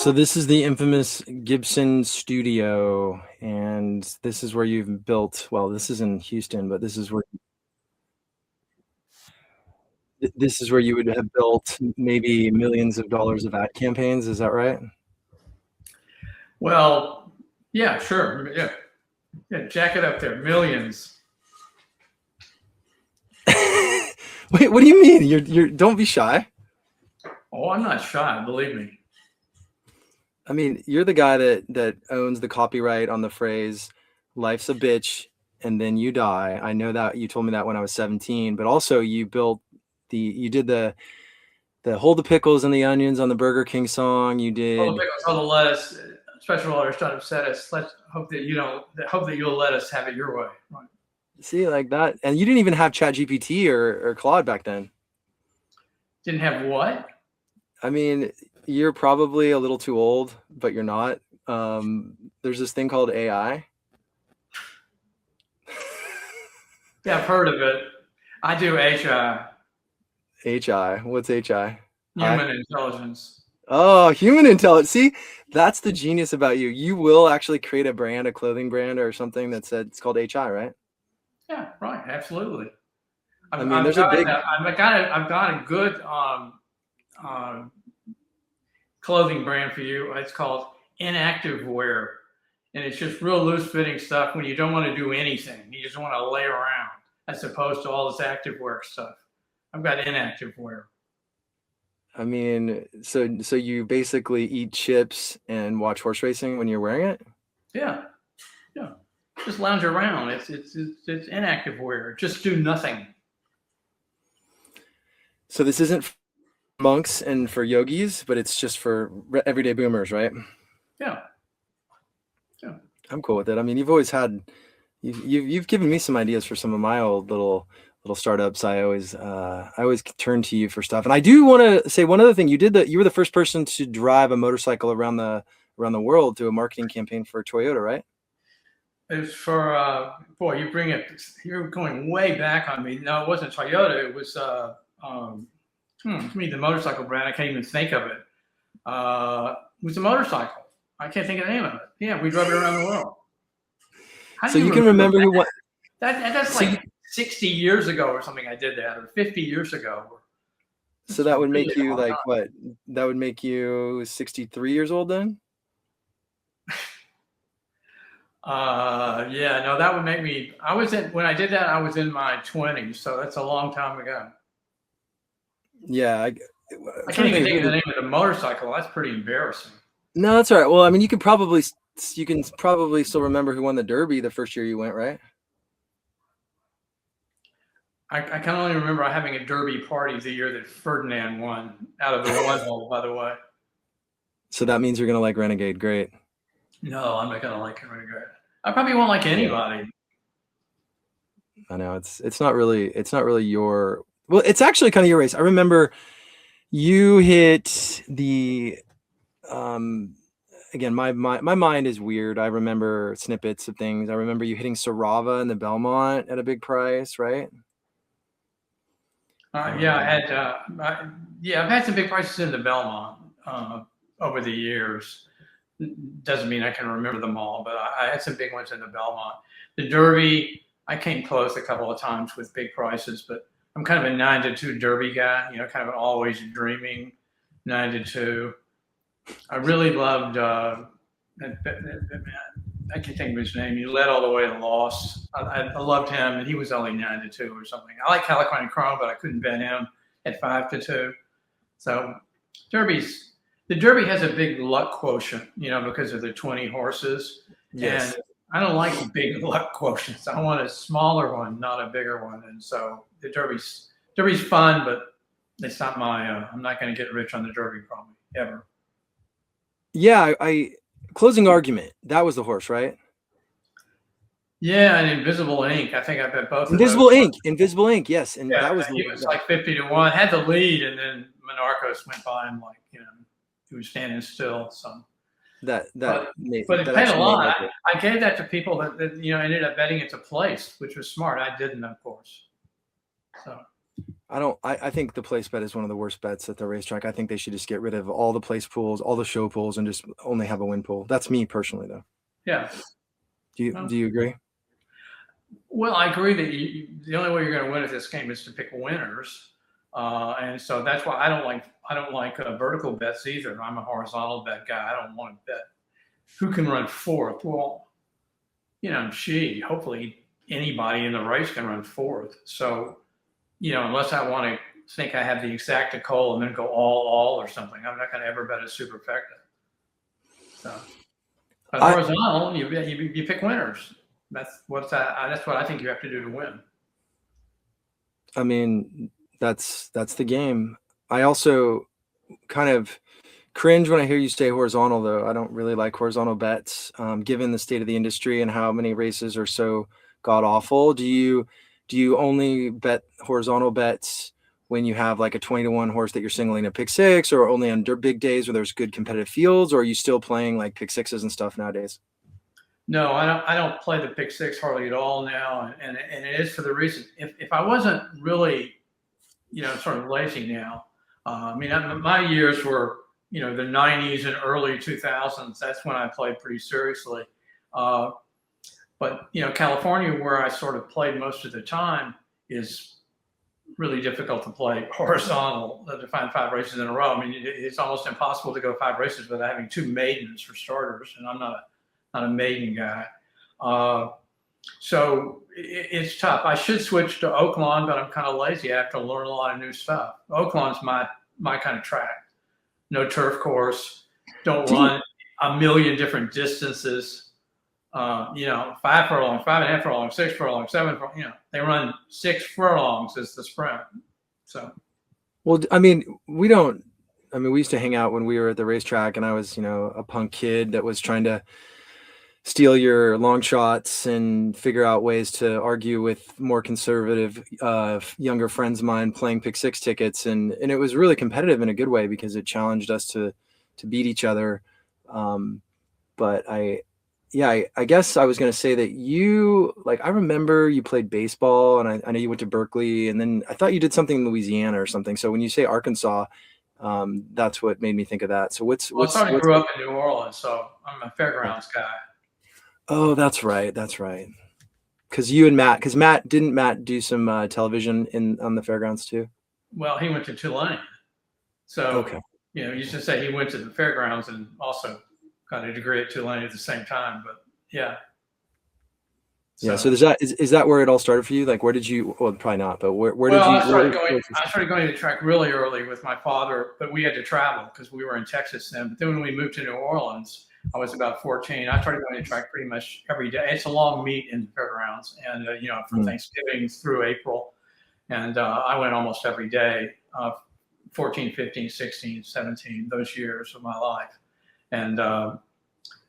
So this is the infamous Gibson studio, and this is where you've built, well, this is in Houston, but this is where you would have built maybe millions of dollars of ad campaigns. Is that right? Well, yeah, sure. Yeah. Yeah, jack it up there. Millions. Wait, what do you mean? You're don't be shy. Oh, I'm not shy, believe me. I mean, you're the guy that owns the copyright on the phrase "life's a bitch" and then you die. I know that you told me that when I was 17, but also you did the hold the pickles and the onions on the Burger King song. You All the did. pickles, all the lettuce. Special orders don't upset us. Let's hope that you don't. Hope that you'll let us have it your way. Right. See, like that. And you didn't even have ChatGPT or Claude back then. Didn't have what? I mean, you're probably a little too old, but you're not. There's this thing called AI. Yeah, I've heard of it. I do HI. HI. What's HI? Human intelligence. Oh, human intelligence. See, that's the genius about you. You will actually create a brand, a clothing brand or something that said it's called HI, right? Yeah, right. Absolutely. I mean, there's a big. I've got a good clothing brand for you. It's called Inactive Wear, and it's just real loose fitting stuff when you don't want to do anything. You just want to lay around, as opposed to all this active wear stuff. I've got inactive wear. I mean, so you basically eat chips and watch horse racing when you're wearing it? Yeah, yeah. Just lounge around. It's inactive wear. Just do nothing. So this isn't for monks and for yogis, but it's just for everyday boomers, right? Yeah. Yeah. I'm cool with it. I mean, you've given me some ideas for some of my old little startups. I always turn to you for stuff. And I do want to say one other thing. You were the first person to drive a motorcycle around the world through a marketing campaign for Toyota, right? It's for boy, you're going way back on me. No, it wasn't Toyota. It was to me the motorcycle brand. I can't even think of it. It was a motorcycle. I can't think of the name of it. Yeah, we drove it around the world. So you can remember who won? That's So like 60 years ago or something. I did that, or 50 years ago. So that would make you like what? That would make you 63 years old then? Yeah, no, that would make me. When I did that, I was in my 20s, so that's a long time ago. Yeah, I can't even think of the name of the motorcycle. That's pretty embarrassing. No, that's all right. Well, I mean, you can probably still remember who won the Derby the first year you went, right? I can only remember having a Derby party the year that Ferdinand won out of the one hole, by the way. So that means you're gonna like Renegade. Great. No, I'm not gonna like Renegade. I probably won't like anybody. I know it's not really your. Well, it's actually kind of your race. I remember you hit the. Again, my mind is weird. I remember snippets of things. I remember you hitting Sarava in the Belmont at a big price, right? Yeah, I've had some big prices in the Belmont over the years. Doesn't mean I can remember them all, but I had some big ones in the Belmont. The Derby, I came close a couple of times with big prices, but I'm kind of a 9-2 Derby guy. You know, kind of an always dreaming 9-2. I really loved. I can't think of his name. He led all the way and lost. I loved him, and he was only 9-2 or something. I like California Chrome, but I couldn't bet him at 5-2. So the Derby has a big luck quotient, you know, because of the 20 horses. Yes. And I don't like big luck quotients. I want a smaller one, not a bigger one. And so the Derby's fun, but it's not my. I'm not going to get rich on the Derby probably ever. Yeah, I closing argument. That was the horse, right? Yeah, and Invisible Ink. I think I bet both. Invisible Ink. Yes, and yeah, that was he was like 50-1. Had the lead, and then Monarchos went by him like he was standing still. So but it paid a lot. I gave that to people that ended up betting it to place, which was smart. I didn't, of course. So I think the place bet is one of the worst bets at the racetrack. I think they should just get rid of all the place pools, all the show pools, and just only have a win pool. That's me personally, though. Yeah. Do you agree? Well, I agree that the only way you're going to win at this game is to pick winners, and so that's why I don't like vertical bets either. I'm a horizontal bet guy. I don't want to bet who can run fourth. Well, hopefully anybody in the race can run fourth. So, unless I want to think I have the exact call and then go all or something, I'm not going to ever bet a superfecta. So, but horizontal, you pick winners. That's what I think you have to do to win. I mean, that's the game. I also kind of cringe when I hear you say horizontal, though. I don't really like horizontal bets, given the state of the industry and how many races are so god awful. Do you only bet horizontal bets when you have like a 20-1 horse that you're singling a pick six, or only on big days where there's good competitive fields, or are you still playing like pick sixes and stuff nowadays? No, I don't play the pick six hardly at all now, and it is for the reason if I wasn't really, sort of lazy now. My years were the '90s and early 2000s. That's when I played pretty seriously. But California, where I sort of played most of the time, is really difficult to play horizontal to find 5 races in a row. I mean, it's almost impossible to go 5 races without having 2 maidens for starters, and I'm not a maiden guy. So it's tough. I should switch to Oaklawn, but I'm kind of lazy. I have to learn a lot of new stuff. Oaklawn's my kind of track. No turf course. Don't run a million different distances. 5 furlong, 5.5 furlong, 6 furlong, 7 furlong. They run 6 furlongs as the sprint. So, well, we used to hang out when we were at the racetrack, and I was, a punk kid that was trying to steal your long shots and figure out ways to argue with more conservative, younger friends of mine playing pick six tickets. And it was really competitive in a good way because it challenged us to beat each other. But I guess I was going to say that I remember you played baseball, and I know you went to Berkeley, and then I thought you did something in Louisiana or something. So when you say Arkansas, that's what made me think of that. So I grew up in New Orleans, so I'm a fairgrounds guy. Oh, that's right. Because Matt didn't do some television on the fairgrounds too? Well, he went to Tulane. So, okay. You should say he went to the fairgrounds and also got a degree at Tulane at the same time. But yeah. So is that where it all started for you? Like, where did you? Well, probably not. But where did you? I started going to the track really early with my father, but we had to travel because we were in Texas then. But then when we moved to New Orleans, I was about 14. I started going to the track pretty much every day. It's a long meet in the fairgrounds, and from Thanksgiving through April, and I went almost every day. 14, 15, 16, 17, those years of my life, and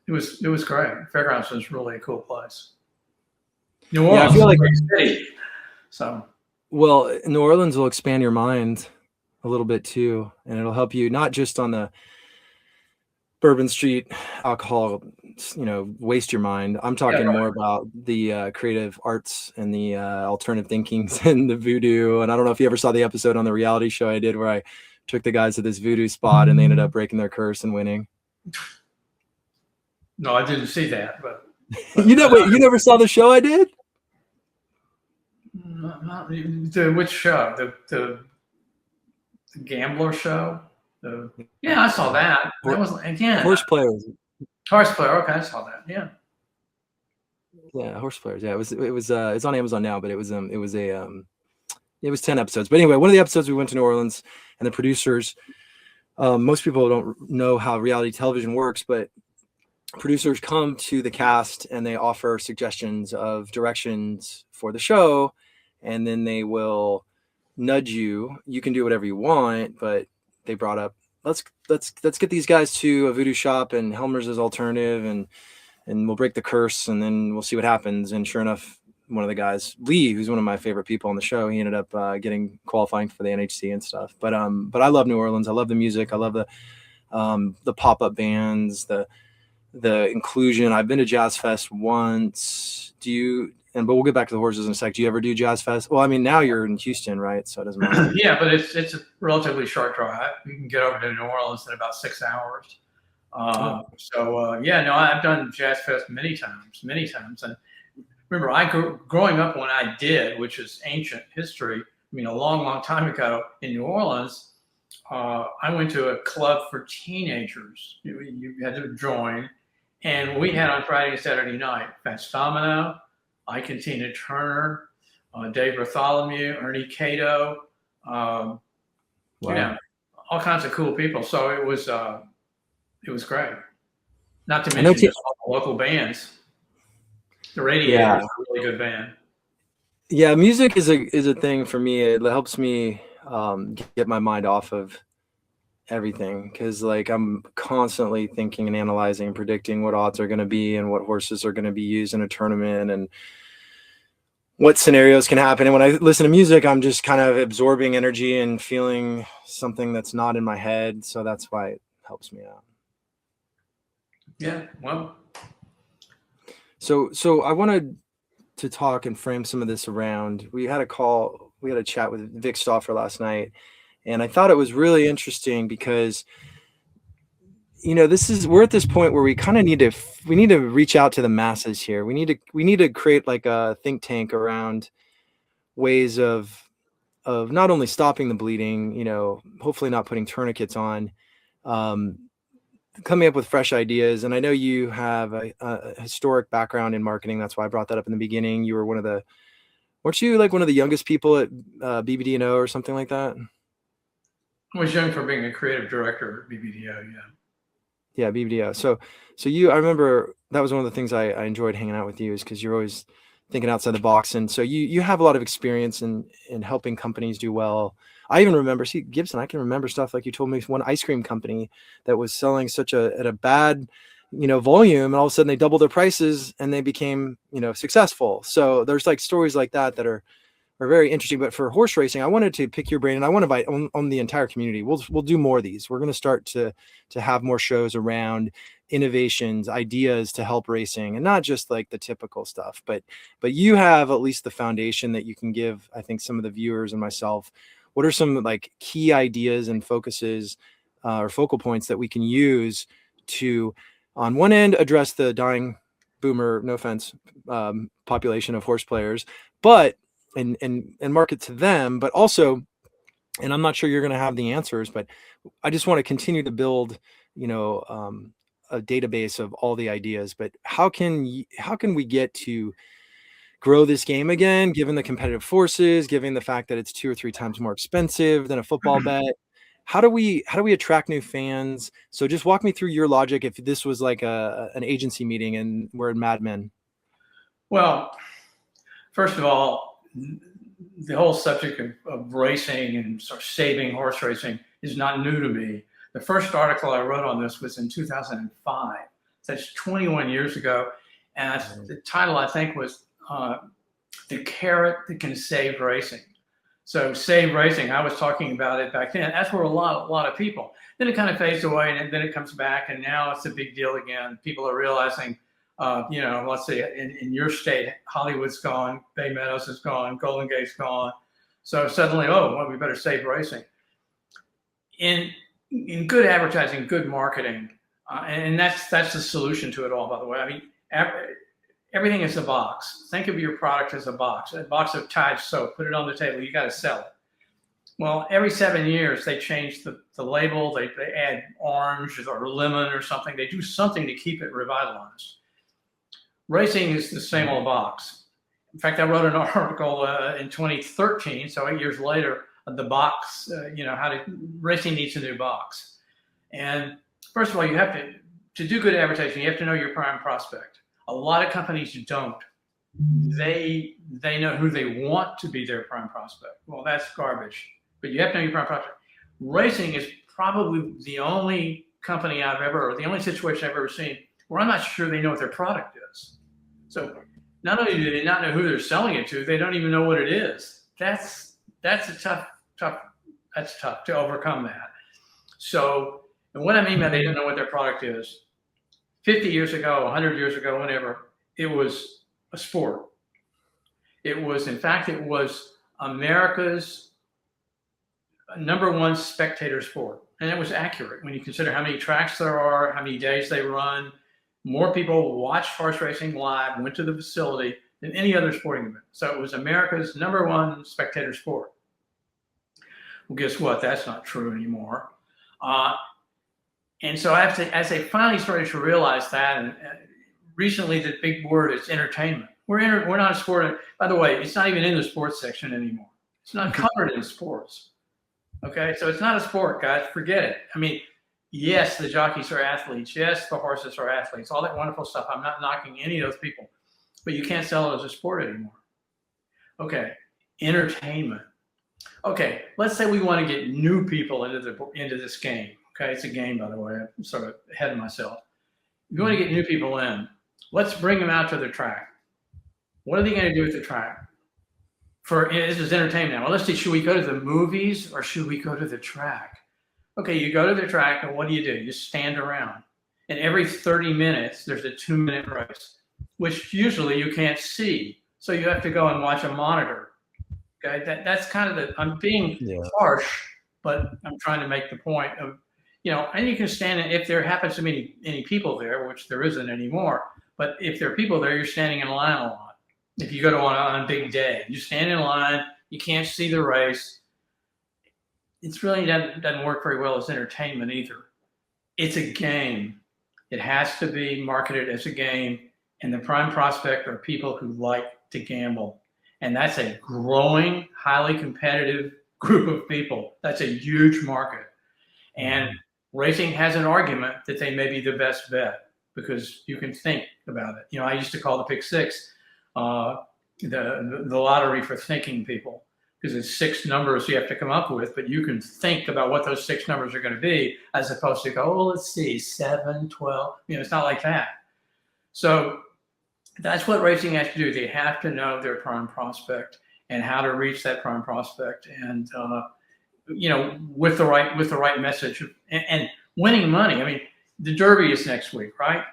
it was great. Fairgrounds was really a cool place. New Orleans, I feel like a great city. So, well, New Orleans will expand your mind a little bit too, and it'll help you not just on the Bourbon Street alcohol, waste your mind. I'm talking more about the creative arts and the alternative thinkings and the voodoo. And I don't know if you ever saw the episode on the reality show I did where I took the guys to this voodoo spot and they ended up breaking their curse and winning. No, I didn't see that, but you never saw the show I did? Which show? The gambler show? I saw that. That was again Horseplayers. Horseplayer. Okay, I saw that. Yeah. Yeah, Horseplayers. Yeah, it was it's on Amazon now, but it was 10 episodes. But anyway, one of the episodes we went to New Orleans, and the producers, most people don't know how reality television works, but producers come to the cast and they offer suggestions of directions for the show, and then they will nudge you. You can do whatever you want, but they brought up, let's get these guys to a voodoo shop and Helmer's is alternative, and we'll break the curse and then we'll see what happens. And sure enough, one of the guys, Lee, who's one of my favorite people on the show, he ended up qualifying for the NHC and stuff. But I love New Orleans. I love the music. I love the pop-up bands, the the inclusion. I've been to Jazz Fest once. But we'll get back to the horses in a sec. Do you ever do Jazz Fest? Well, I mean, now you're in Houston, right? So it doesn't matter. Yeah, but it's a relatively short drive. You can get over to New Orleans in about 6 hours. Yeah, no, I've done Jazz Fest many times. And remember, growing up when I did, which is ancient history. I mean, a long, long time ago in New Orleans, I went to a club for teenagers. You had to join, and we had on Friday and Saturday night Fats Domino, Ike and Tina Turner, Dave Bartholomew, Ernie Cato, Wow. all kinds of cool people. So it was great. Not to mention just all the local bands. The Radiators is a really good band. Yeah, music is a thing for me. It helps me get my mind off of everything, because like I'm constantly thinking and analyzing and predicting what odds are going to be and what horses are going to be used in a tournament and what scenarios can happen. And when I listen to music, I'm just kind of absorbing energy and feeling something that's not in my head. So that's why it helps me out. Yeah, well. So I wanted to talk and frame some of this around. We had a chat with Vic Stauffer last night, and I thought it was really interesting because, we're at this point where we kind of need to reach out to the masses here. We need to create like a think tank around ways of not only stopping the bleeding, hopefully not putting tourniquets on, coming up with fresh ideas. And I know you have a historic background in marketing. That's why I brought that up in the beginning. You were weren't you like one of the youngest people at BBD&O or something like that? I was young for being a creative director at BBDO, yeah. Yeah, BBDO. So I remember that was one of the things I enjoyed hanging out with you, is because you're always thinking outside the box. And so you have a lot of experience in helping companies do well. I even remember, Gibson, I can remember stuff like you told me one ice cream company that was selling at a bad, volume, and all of a sudden they doubled their prices and they became, successful. So there's like stories like that are very interesting. But for horse racing, I wanted to pick your brain, and I want to invite on the entire community. We'll do more of these. We're going to start to have more shows around innovations, ideas to help racing, and not just like the typical stuff, but you have at least the foundation that you can give, I think, some of the viewers and myself. What are some like key ideas and focuses or focal points that we can use to, on one end, address the dying boomer, no offense, population of horse players, but and market to them, but also, and I'm not sure you're going to have the answers, but I just want to continue to build, a database of all the ideas. But how can we get to grow this game again, given the competitive forces, given the fact that it's 2 or 3 times more expensive than a football bet? How do we attract new fans? So just walk me through your logic if this was like an agency meeting and we're in Mad Men. Well, first of all, the whole subject of racing and sort of saving horse racing is not new to me. The first article I wrote on this was in 2005. That's 21 years ago. And the title, I think, was The Carrot That Can Save Racing. So save racing, I was talking about it back then. That's where a lot of people. Then it kind of fades away, and then it comes back, and now it's a big deal again. People are realizing, let's say in your state, Hollywood's gone, Bay Meadows is gone, Golden Gate's gone. So suddenly, we better save racing. In good advertising, good marketing, and that's the solution to it all, by the way. I mean, everything is a box. Think of your product as a box of Tide soap. Put it on the table. You got to sell it. Well, every 7 years, they change the label. They add orange or lemon or something. They do something to keep it revitalized. Racing is the same old box. In fact, I wrote an article in 2013, so 8 years later, the box, racing needs a new box. And first of all, you have to do good advertising, you have to know your prime prospect. A lot of companies don't. They know who they want to be their prime prospect. Well, that's garbage, but you have to know your prime prospect. Racing is probably the only company or the only situation I've ever seen where I'm not sure they know what their product is. So not only do they not know who they're selling it to, they don't even know what it is. That's tough to overcome that. So, and what I mean by they don't know what their product is, 50 years ago, 100 years ago, whenever, it was a sport. It was, in fact, it was America's #1 spectator sport. And it was accurate when you consider how many tracks there are, how many days they run. More people watched horse racing live, went to the facility than any other sporting event. So it was America's #1 spectator sport. Well, guess what? That's not true anymore. And so as they finally started to realize that, and recently the big word is entertainment. We're not a sport. By the way, it's not even in the sports section anymore. It's not covered in sports. Okay, so it's not a sport, guys. Forget it. I mean, yes, the jockeys are athletes. Yes, the horses are athletes. All that wonderful stuff. I'm not knocking any of those people, but you can't sell it as a sport anymore. Okay, entertainment. Okay, let's say we want to get new people into this game. Okay, it's a game, by the way. I'm sort of ahead of myself. If you want to get new people in, let's bring them out to the track. What are they going to do at the track? This is entertainment now. Well, let's see, should we go to the movies or should we go to the track? Okay, you go to the track, and what do? You stand around. And every 30 minutes, there's a 2-minute race, which usually you can't see. So you have to go and watch a monitor. Okay, that's kind of I'm being harsh, but I'm trying to make the point of, and you can stand in, if there happens to be any people there, which there isn't anymore, but if there are people there, you're standing in line a lot. If you go to on a big day, you stand in line, you can't see the race. It really doesn't work very well as entertainment either. It's a game. It has to be marketed as a game, and the prime prospect are people who like to gamble. And that's a growing, highly competitive group of people. That's a huge market. And racing has an argument that they may be the best bet because you can think about it. I used to call the Pick Six the lottery for thinking people, because it's 6 numbers you have to come up with, but you can think about what those 6 numbers are going to be, as opposed to go, oh, let's see, 7, 12. It's not like that. So that's what racing has to do. They have to know their prime prospect and how to reach that prime prospect, and with the right message and winning money. I mean, the Derby is next week, right?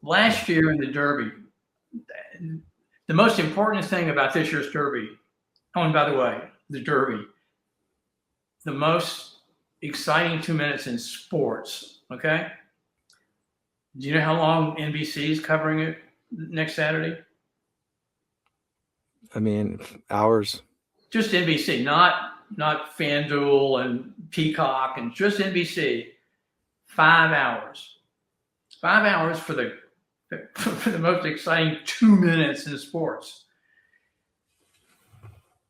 Last year in the Derby, the most important thing about this year's Derby, oh, and by the way, the Derby, the most exciting 2 minutes in sports, okay? Do you know how long NBC is covering it next Saturday? I mean, hours. Just NBC, not FanDuel and Peacock, and just NBC. 5 hours. 5 hours for the most exciting 2 minutes in sports.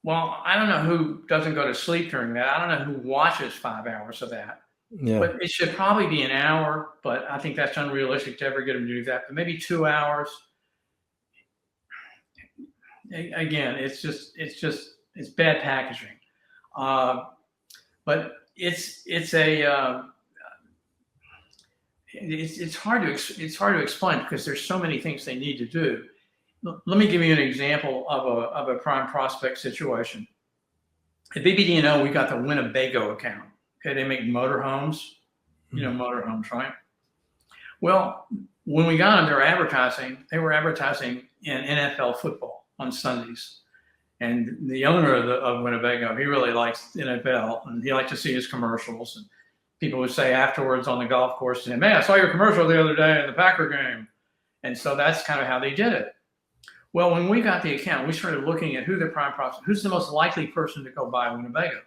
Well, I don't know who doesn't go to sleep during that. I don't know who watches 5 hours of that. Yeah. But it should probably be an hour, but I think that's unrealistic to ever get them to do that. But maybe 2 hours. Again, it's bad packaging. But it's hard to explain because there's so many things they need to do. Let me give you an example of a prime prospect situation. At BBD&O, we got the Winnebago account. Okay, they make motorhomes. You know motorhomes, right? Well, when we got them, they were advertising in NFL football on Sundays. And the owner of Winnebago, he really likes NFL, and he likes to see his commercials. And people would say afterwards on the golf course to him, "Man, I saw your commercial the other day in the Packer game." And so that's kind of how they did it. Well, when we got the account, we started looking at who's the most likely person to go buy a Winnebago.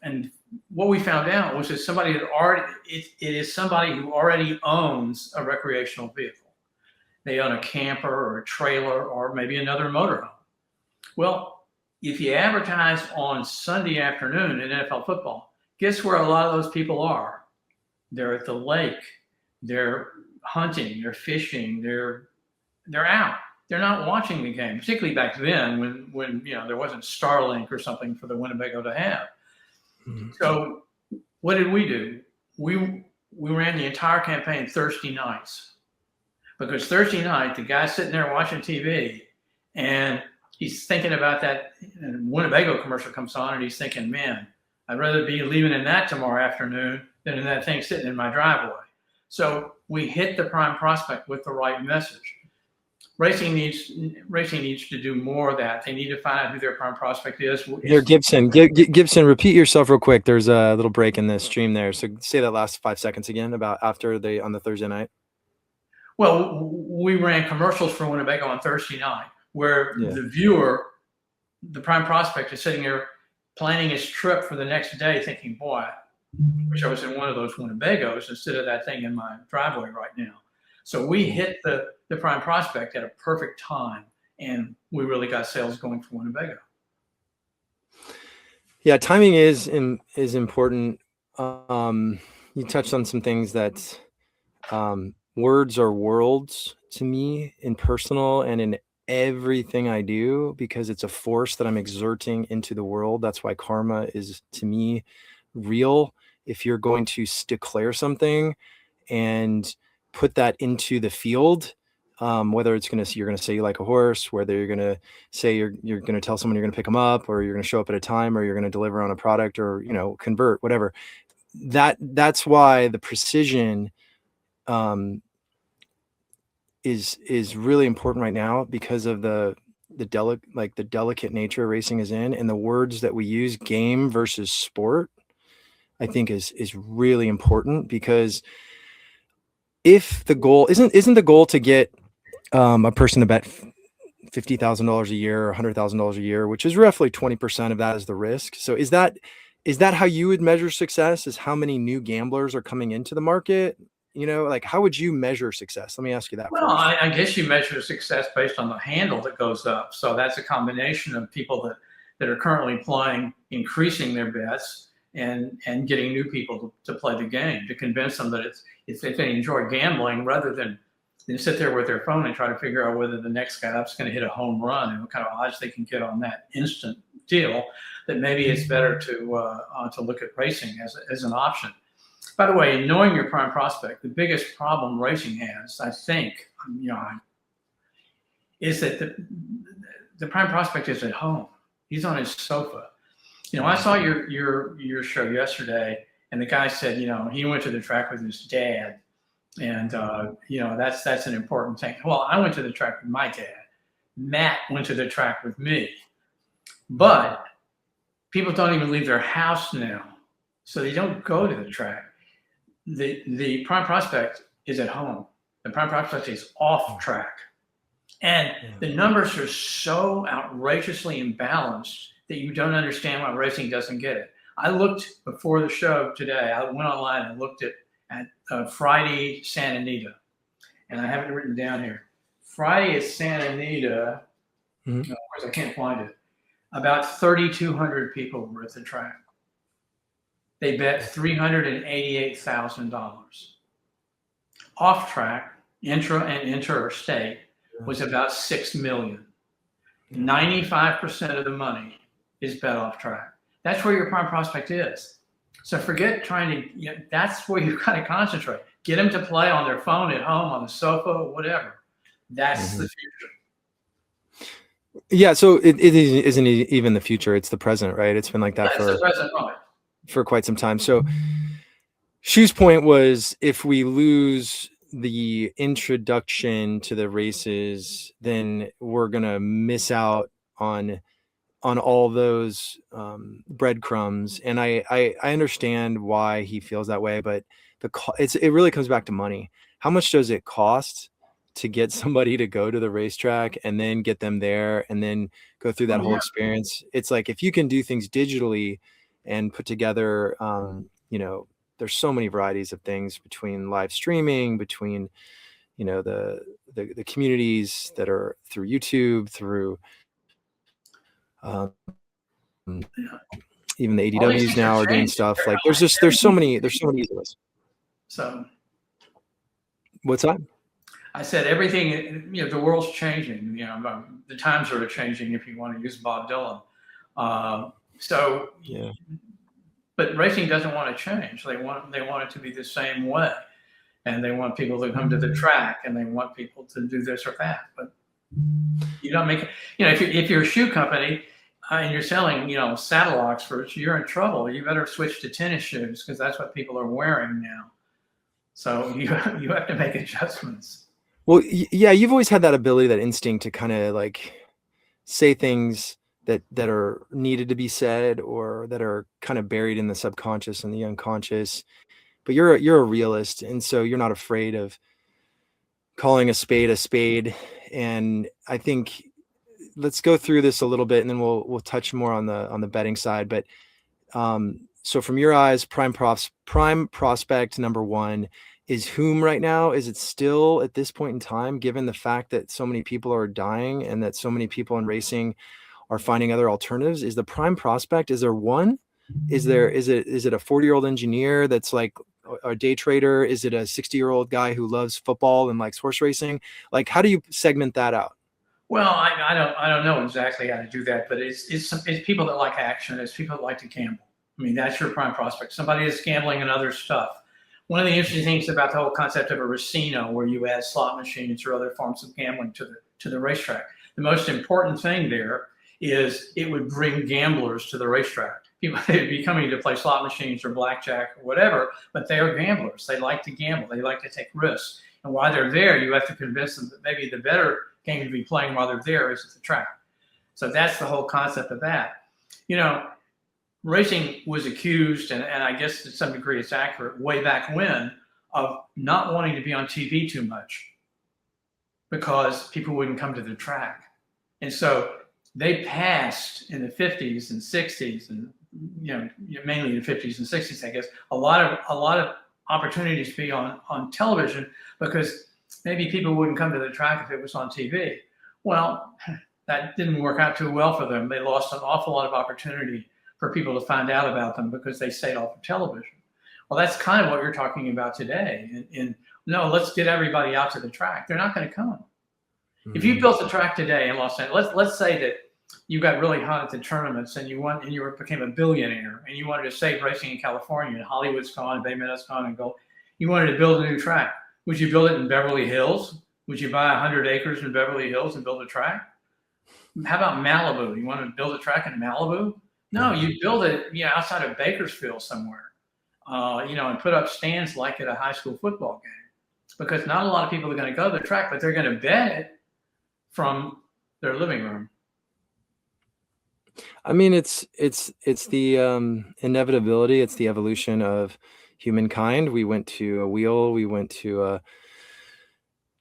And what we found out was that it is somebody who already owns a recreational vehicle. They own a camper or a trailer or maybe another motorhome. Well, if you advertise on Sunday afternoon in NFL football, guess where a lot of those people are? They're at the lake. They're hunting. They're fishing. They're out. They're not watching the game, particularly back then when there wasn't Starlink or something for the Winnebago to have. Mm-hmm. So what did we do? We ran the entire campaign Thursday nights, because Thursday night the guy's sitting there watching TV and he's thinking about that, and Winnebago commercial comes on and he's thinking, man, I'd rather be leaving in that tomorrow afternoon than in that thing sitting in my driveway. So we hit the prime prospect with the right message. Racing needs to do more of that. They need to find out who their prime prospect is. Here, Gibson, repeat yourself real quick. There's a little break in the stream there. So say that last 5 seconds again about after on the Thursday night. Well, we ran commercials for Winnebago on Thursday night where the viewer, the prime prospect, is sitting there planning his trip for the next day thinking, boy, I wish I was in one of those Winnebagos instead of that thing in my driveway right now. So we hit the prime prospect at a perfect time, and we really got sales going for Winnebago. Yeah, timing is important. You touched on some things that words are worlds to me in personal and in everything I do, because it's a force that I'm exerting into the world. That's why karma is, to me, real. If you're going to declare something and put that into the field, whether it's you're going to say you like a horse, whether you're going to say you're going to tell someone you're going to pick them up, or you're going to show up at a time, or you're going to deliver on a product, or convert, whatever. That's why the precision is really important right now, because of the delicate nature racing is in, and the words that we use, game versus sport, I think is really important. Because if the goal isn't the goal to get a person to bet $50,000 a year or $100,000 a year, which is roughly 20% of that is the risk. So is that how you would measure success? Is how many new gamblers are coming into the market? How would you measure success? Let me ask you that. Well, I guess you measure success based on the handle that goes up. So that's a combination of people that are currently playing, increasing their bets, and getting new people to play the game, to convince them that if they enjoy gambling, rather than sit there with their phone and try to figure out whether the next guy up's going to hit a home run and what kind of odds they can get on that instant deal, that maybe it's better to look at racing as an option. By the way, knowing your prime prospect, the biggest problem racing has, I think, is that the prime prospect is at home. He's on his sofa. I saw your show yesterday, and the guy said, he went to the track with his dad, and that's an important thing. Well, I went to the track with my dad. Matt went to the track with me, but people don't even leave their house now, so they don't go to the track. The prime prospect is at home. The prime prospect is off track. And the numbers are so outrageously imbalanced that you don't understand why racing doesn't get it. I looked before the show today. I went online and looked at Friday Santa Anita. And I have it written down here. Friday is Santa Anita. Mm-hmm. Of course, I can't find it. About 3,200 people were at the track. They bet $388,000. Off track, intra and interstate, was about $6 million. 95% of the money is bet off track. That's where your prime prospect is. So forget trying to, that's where you got to concentrate. Get them to play on their phone at home, on the sofa, whatever. That's the future. Yeah, so it isn't even the future. It's the present, right? It's been like that the present moment. For quite some time. So Shu's point was, if we lose the introduction to the races, then we're going to miss out on all those breadcrumbs. And I understand why he feels that way, but it really comes back to money. How much does it cost to get somebody to go to the racetrack and then get them there and then go through that whole experience? It's like, if you can do things digitally and put together, there's so many varieties of things, between live streaming, between, the communities that are through YouTube, through even the ADWs now are doing stuff. Like there's so many of us. So what's that? I said everything, the world's changing, the times are changing, if you want to use Bob Dylan. But racing doesn't want to change. They want it to be the same way, and they want people to come to the track, and they want people to do this or that. But you don't make it. If you're a shoe company and you're selling, saddle Oxfords, you're in trouble. You better switch to tennis shoes, because that's what people are wearing now. So you have to make adjustments. Well, yeah, you've always had that ability, that instinct to kind of like say things that are needed to be said, or that are kind of buried in the subconscious and the unconscious. But you're a realist, and so you're not afraid of calling a spade a spade. And I think let's go through this a little bit, and then we'll touch more on the betting side. But so from your eyes, prime prospect number one is whom right now? Is it still at this point in time, given the fact that so many people are dying and that so many people in racing are finding other alternatives? Is the prime prospect, is there one? Is it a 40-year-old engineer that's like a day trader? Is it a 60-year-old guy who loves football and likes horse racing? Like, how do you segment that out? Well, I don't know exactly how to do that, but it's people that like action. It's people that like to gamble. I mean, that's your prime prospect. Somebody that's gambling in other stuff. One of the interesting things about the whole concept of a racino, where you add slot machines or other forms of gambling to the racetrack, the most important thing there is it would bring gamblers to the racetrack. People would be coming to play slot machines or blackjack or whatever, but they are gamblers. They like to gamble. They like to take risks. And while they're there, you have to convince them that maybe the better game to be playing while they're there is at the track. So that's the whole concept of that. You know, racing was accused, and I guess to some degree it's accurate, way back when, of not wanting to be on TV too much because people wouldn't come to the track. And so they passed in the 50s and 60s, and mainly the 50s and 60s, I guess, a lot of opportunities to be on television because maybe people wouldn't come to the track if it was on TV. Well, that didn't work out too well for them. They lost an awful lot of opportunity for people to find out about them because they stayed off of television. Well, that's kind of what you're talking about today. No, let's get everybody out to the track. They're not going to come. Mm-hmm. If you built a track today in Los Angeles, let's say that you got really hot at the tournaments and you became a billionaire and you wanted to save racing in California, and Hollywood's gone, Bay Meadow's gone, and go. You wanted to build a new track. Would you build it in Beverly Hills? Would you buy 100 acres in Beverly Hills and build a track? How about Malibu? You want to build a track in Malibu? No, you build it, outside of Bakersfield somewhere, and put up stands like at a high school football game, because not a lot of people are going to go to the track, but they're going to bet it from their living room. I mean, it's the inevitability. It's the evolution of humankind. We went to a wheel. We went to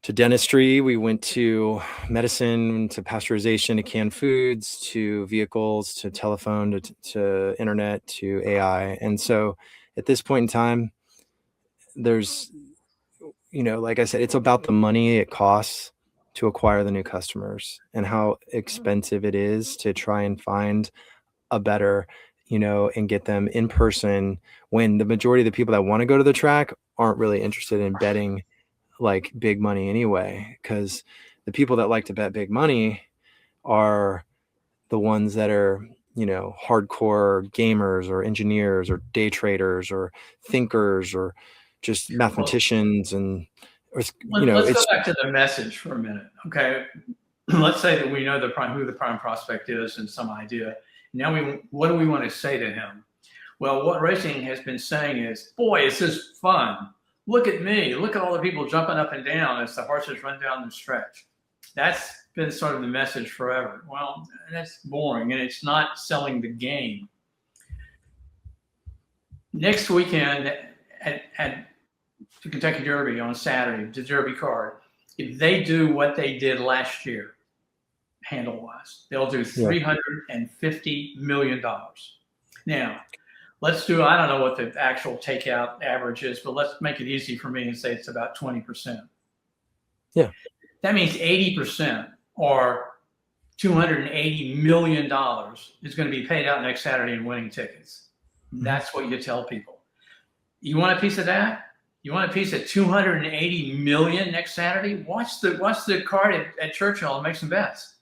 dentistry. We went to medicine, to pasteurization, to canned foods, to vehicles, to telephone, to internet, to AI. And so at this point in time, there's, like I said, it's about the money it costs to acquire the new customers and how expensive it is to try and find a better, and get them in person, when the majority of the people that want to go to the track aren't really interested in betting like big money anyway, because the people that like to bet big money are the ones that are, hardcore gamers or engineers or day traders or thinkers or just mathematicians. And let's go back to the message for a minute. Okay. Let's say that we know who the prime prospect is and some idea. Now what do we want to say to him? Well, what racing has been saying is, boy, this is fun. Look at me. Look at all the people jumping up and down as the horses run down the stretch. That's been sort of the message forever. Well, that's boring, and it's not selling the game. Next weekend at the Kentucky Derby on Saturday, the Derby card, if they do what they did last year, handle-wise, they'll do $350 million. Now, let's do, I don't know what the actual takeout average is, but let's make it easy for me and say it's about 20%. Yeah. That means 80%, or $280 million, is going to be paid out next Saturday in winning tickets. That's what you tell people. You want a piece of that? You want a piece of $280 million next Saturday? Watch the card at Churchill and make some bets.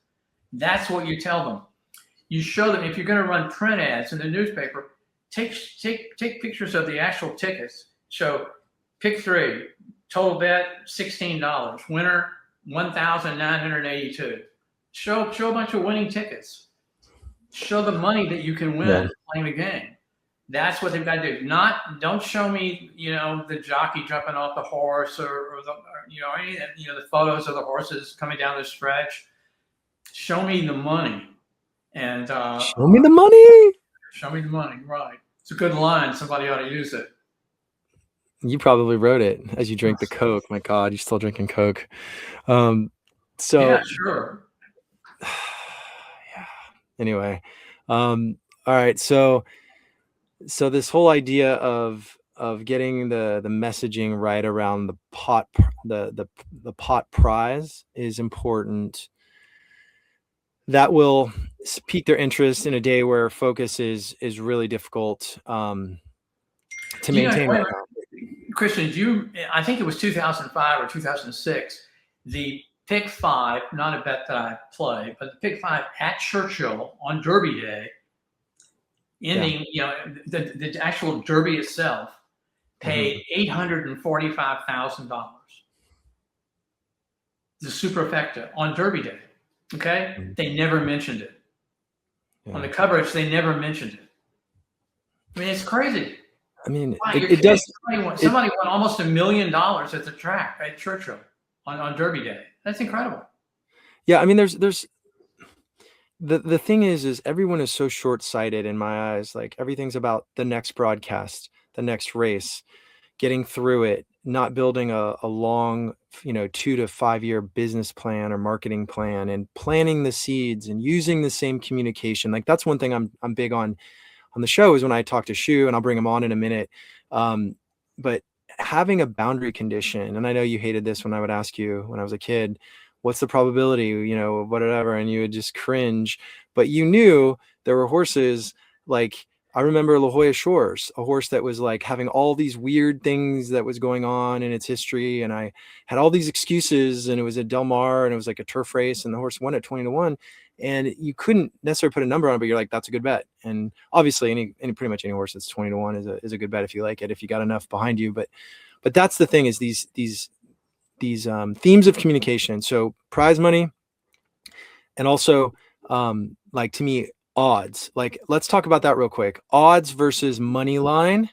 That's what you tell them. You show them, if you're going to run print ads in the newspaper, take pictures of the actual tickets. Show pick three, total bet $16, winner $1,982. Show a bunch of winning tickets. Show the money that you can win playing the game. That's what they've got to do. Don't show me, the jockey jumping off the horse the photos of the horses coming down the stretch. Show me the money. And Show me the money. show me the money. Right. It's a good line. Somebody ought to use it. You probably wrote it as you drink the Coke. My God, you're still drinking Coke. Yeah, sure. Yeah. Anyway, all right. So this whole idea of getting the messaging right around the pot prize is important. That will pique their interest in a day where focus is really difficult to maintain right now. Christian, I think it was 2005 or 2006, the pick 5, not a bet that I play, but the pick 5 at Churchill on Derby Day, ending, the actual Derby itself paid $845,000. The superfecta on Derby Day. Okay? They never mentioned it. Yeah. On the coverage, they never mentioned it. I mean, it's crazy. I mean, wow, it does. Somebody won almost $1 million at the track at Churchill on Derby Day. That's incredible. Yeah, I mean, there's the thing is everyone is so short-sighted in my eyes. Like everything's about the next broadcast, the next race, getting through it, not building a long, 2 to 5 year business plan or marketing plan, and planting the seeds and using the same communication. Like that's one thing I'm big on the show is when I talk to Shu, and I'll bring him on in a minute. But having a boundary condition, and I know you hated this when I would ask you when I was a kid, what's the probability, whatever, and you would just cringe. But you knew there were horses like, I remember La Jolla Shores, a horse that was like having all these weird things that was going on in its history. And I had all these excuses, and it was at Del Mar, and it was like a turf race, and the horse won at 20-1. And you couldn't necessarily put a number on it, but you're like, that's a good bet. And obviously pretty much any horse that's 20-1 is a good bet if you like it, if you got enough behind you. But that's the thing, is these themes of communication. So prize money, and also like, to me, odds. Like, let's talk about that real quick. Odds versus money line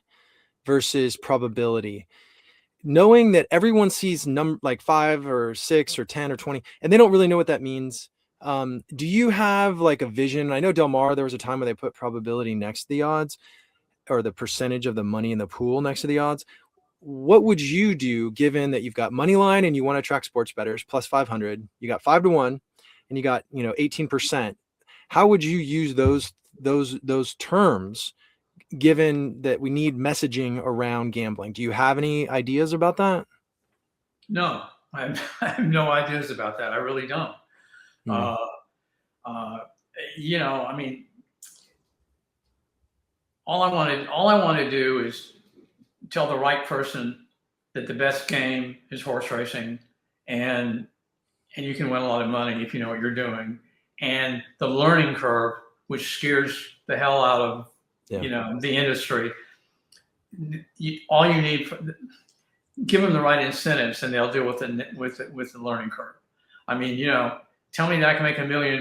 versus probability. Knowing that everyone sees like 5 or 6 or 10 or 20, and they don't really know what that means. Do you have like a vision? I know Del Mar, there was a time where they put probability next to the odds, or the percentage of the money in the pool next to the odds. What would you do, given that you've got money line and you want to attract sports bettors plus 500, you got 5-1, and you got 18%? How would you use those terms, given that we need messaging around gambling? Do you have any ideas about that? No, I have no ideas about that. I really don't. I mean, all I want to do is tell the right person that the best game is horse racing, and you can win a lot of money if you know what you're doing. And the learning curve, which scares the hell out of the industry, all you need, give them the right incentives, and they'll deal with the learning curve. I mean, tell me that I can make $1 million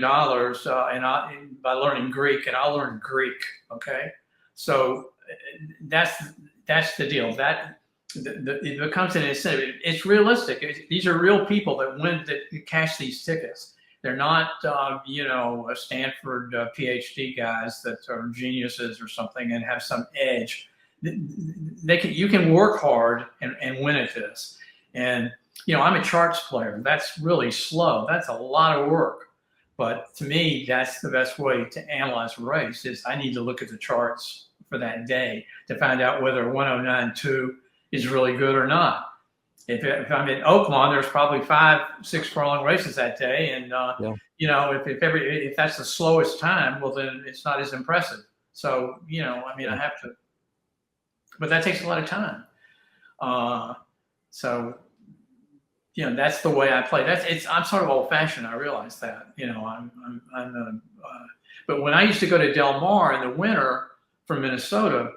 by learning Greek, and I'll learn Greek. Okay, so that's the deal. That it becomes an incentive. It's realistic. These are real people that cash these tickets. They're not, a Stanford PhD guys that are geniuses or something and have some edge. You can work hard and win at this. And, I'm a charts player. That's really slow. That's a lot of work. But to me, that's the best way to analyze a race. Is I need to look at the charts for that day to find out whether 109.2 is really good or not. If I'm in Oakmont, there's probably 5-6 furlong races that day, and if that's the slowest time, well, then it's not as impressive. So I have to, but that takes a lot of time. That's the way I play. I'm sort of old fashioned. I realize that. But when I used to go to Del Mar in the winter from Minnesota,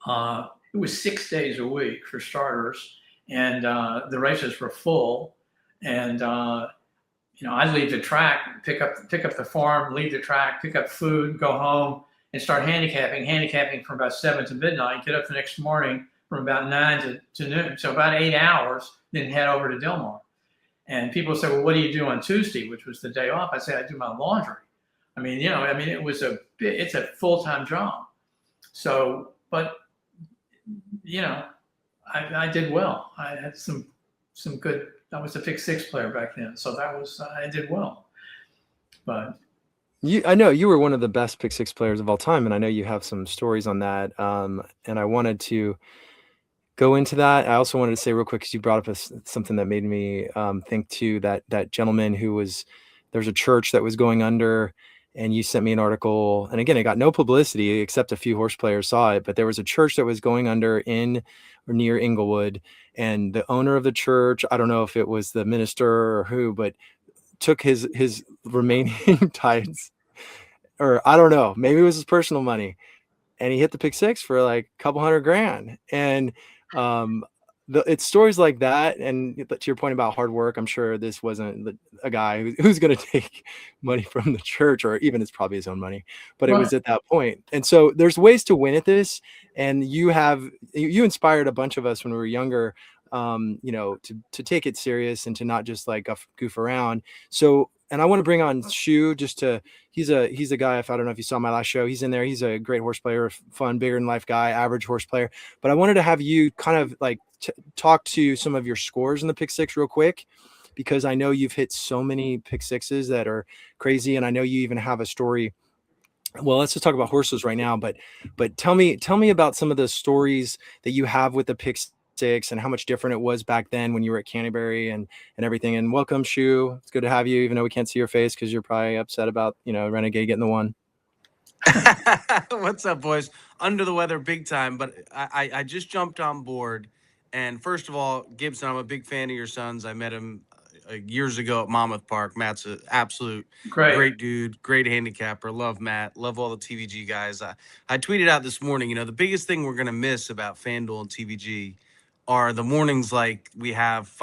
it was 6 days a week for starters. And the races were full, and I'd leave the track, pick up the farm, leave the track, pick up food, go home, start handicapping from about 7 to midnight, get up the next morning from about 9 to noon. So about 8 hours, then head over to Del Mar. And people say, well, what do you do on Tuesday, which was the day off? I say, I do my laundry. I mean, it's a full-time job. So, but, I did well. I had some good, I was a pick six player back then. So I did well. But I know you were one of the best pick six players of all time, and I know you have some stories on that. And I wanted to go into that. I also wanted to say real quick, because you brought up something that made me think too, that gentleman there's a church that was going under, and you sent me an article, and again, it got no publicity except a few horse players saw it, but there was a church that was going under in or near Inglewood, and the owner of the church, I don't know if it was the minister or who, but took his remaining tithes, or I don't know, maybe it was his personal money, and he hit the pick six for like a couple $100,000. And it's stories like that. And to your point about hard work, I'm sure this wasn't a guy who's going to take money from the church, or even it's probably his own money, but it was at that point. And so there's ways to win at this. And you inspired a bunch of us when we were younger, to take it serious and to not just like goof around. So, and I want to bring on Shu he's a guy, if I don't know if you saw my last show, he's in there. He's a great horse player, fun, bigger than life guy, average horse player. But I wanted to have you kind of like talk to some of your scores in the pick six real quick, because I know you've hit so many pick sixes that are crazy. And I know you even have a story. Well, let's just talk about horses right now, but tell me about some of the stories that you have with the pick six and how much different it was back then when you were at Canterbury and everything. And welcome, Shu. It's good to have you, even though we can't see your face because you're probably upset about, Renegade getting the one. What's up, boys? Under the weather big time, but I just jumped on board. And first of all, Gibson, I'm a big fan of your sons. I met him years ago at Monmouth Park. Matt's an absolute great dude, great handicapper. Love Matt. Love all the TVG guys. I tweeted out this morning, the biggest thing we're going to miss about FanDuel and TVG are the mornings like we have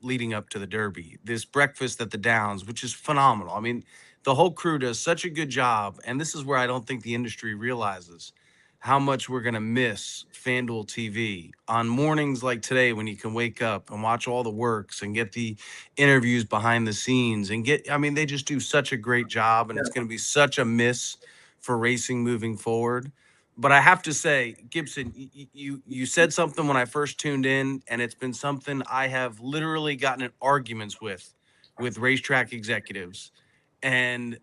leading up to the Derby. This breakfast at the Downs, which is phenomenal. I mean, the whole crew does such a good job. And this is where I don't think the industry realizes how much we're going to miss FanDuel TV on mornings like today, when you can wake up and watch all the works and get the interviews behind the scenes they just do such a great job, and it's going to be such a miss for racing moving forward. But I have to say, Gibson, you said something when I first tuned in, and it's been something I have literally gotten in arguments with racetrack executives. And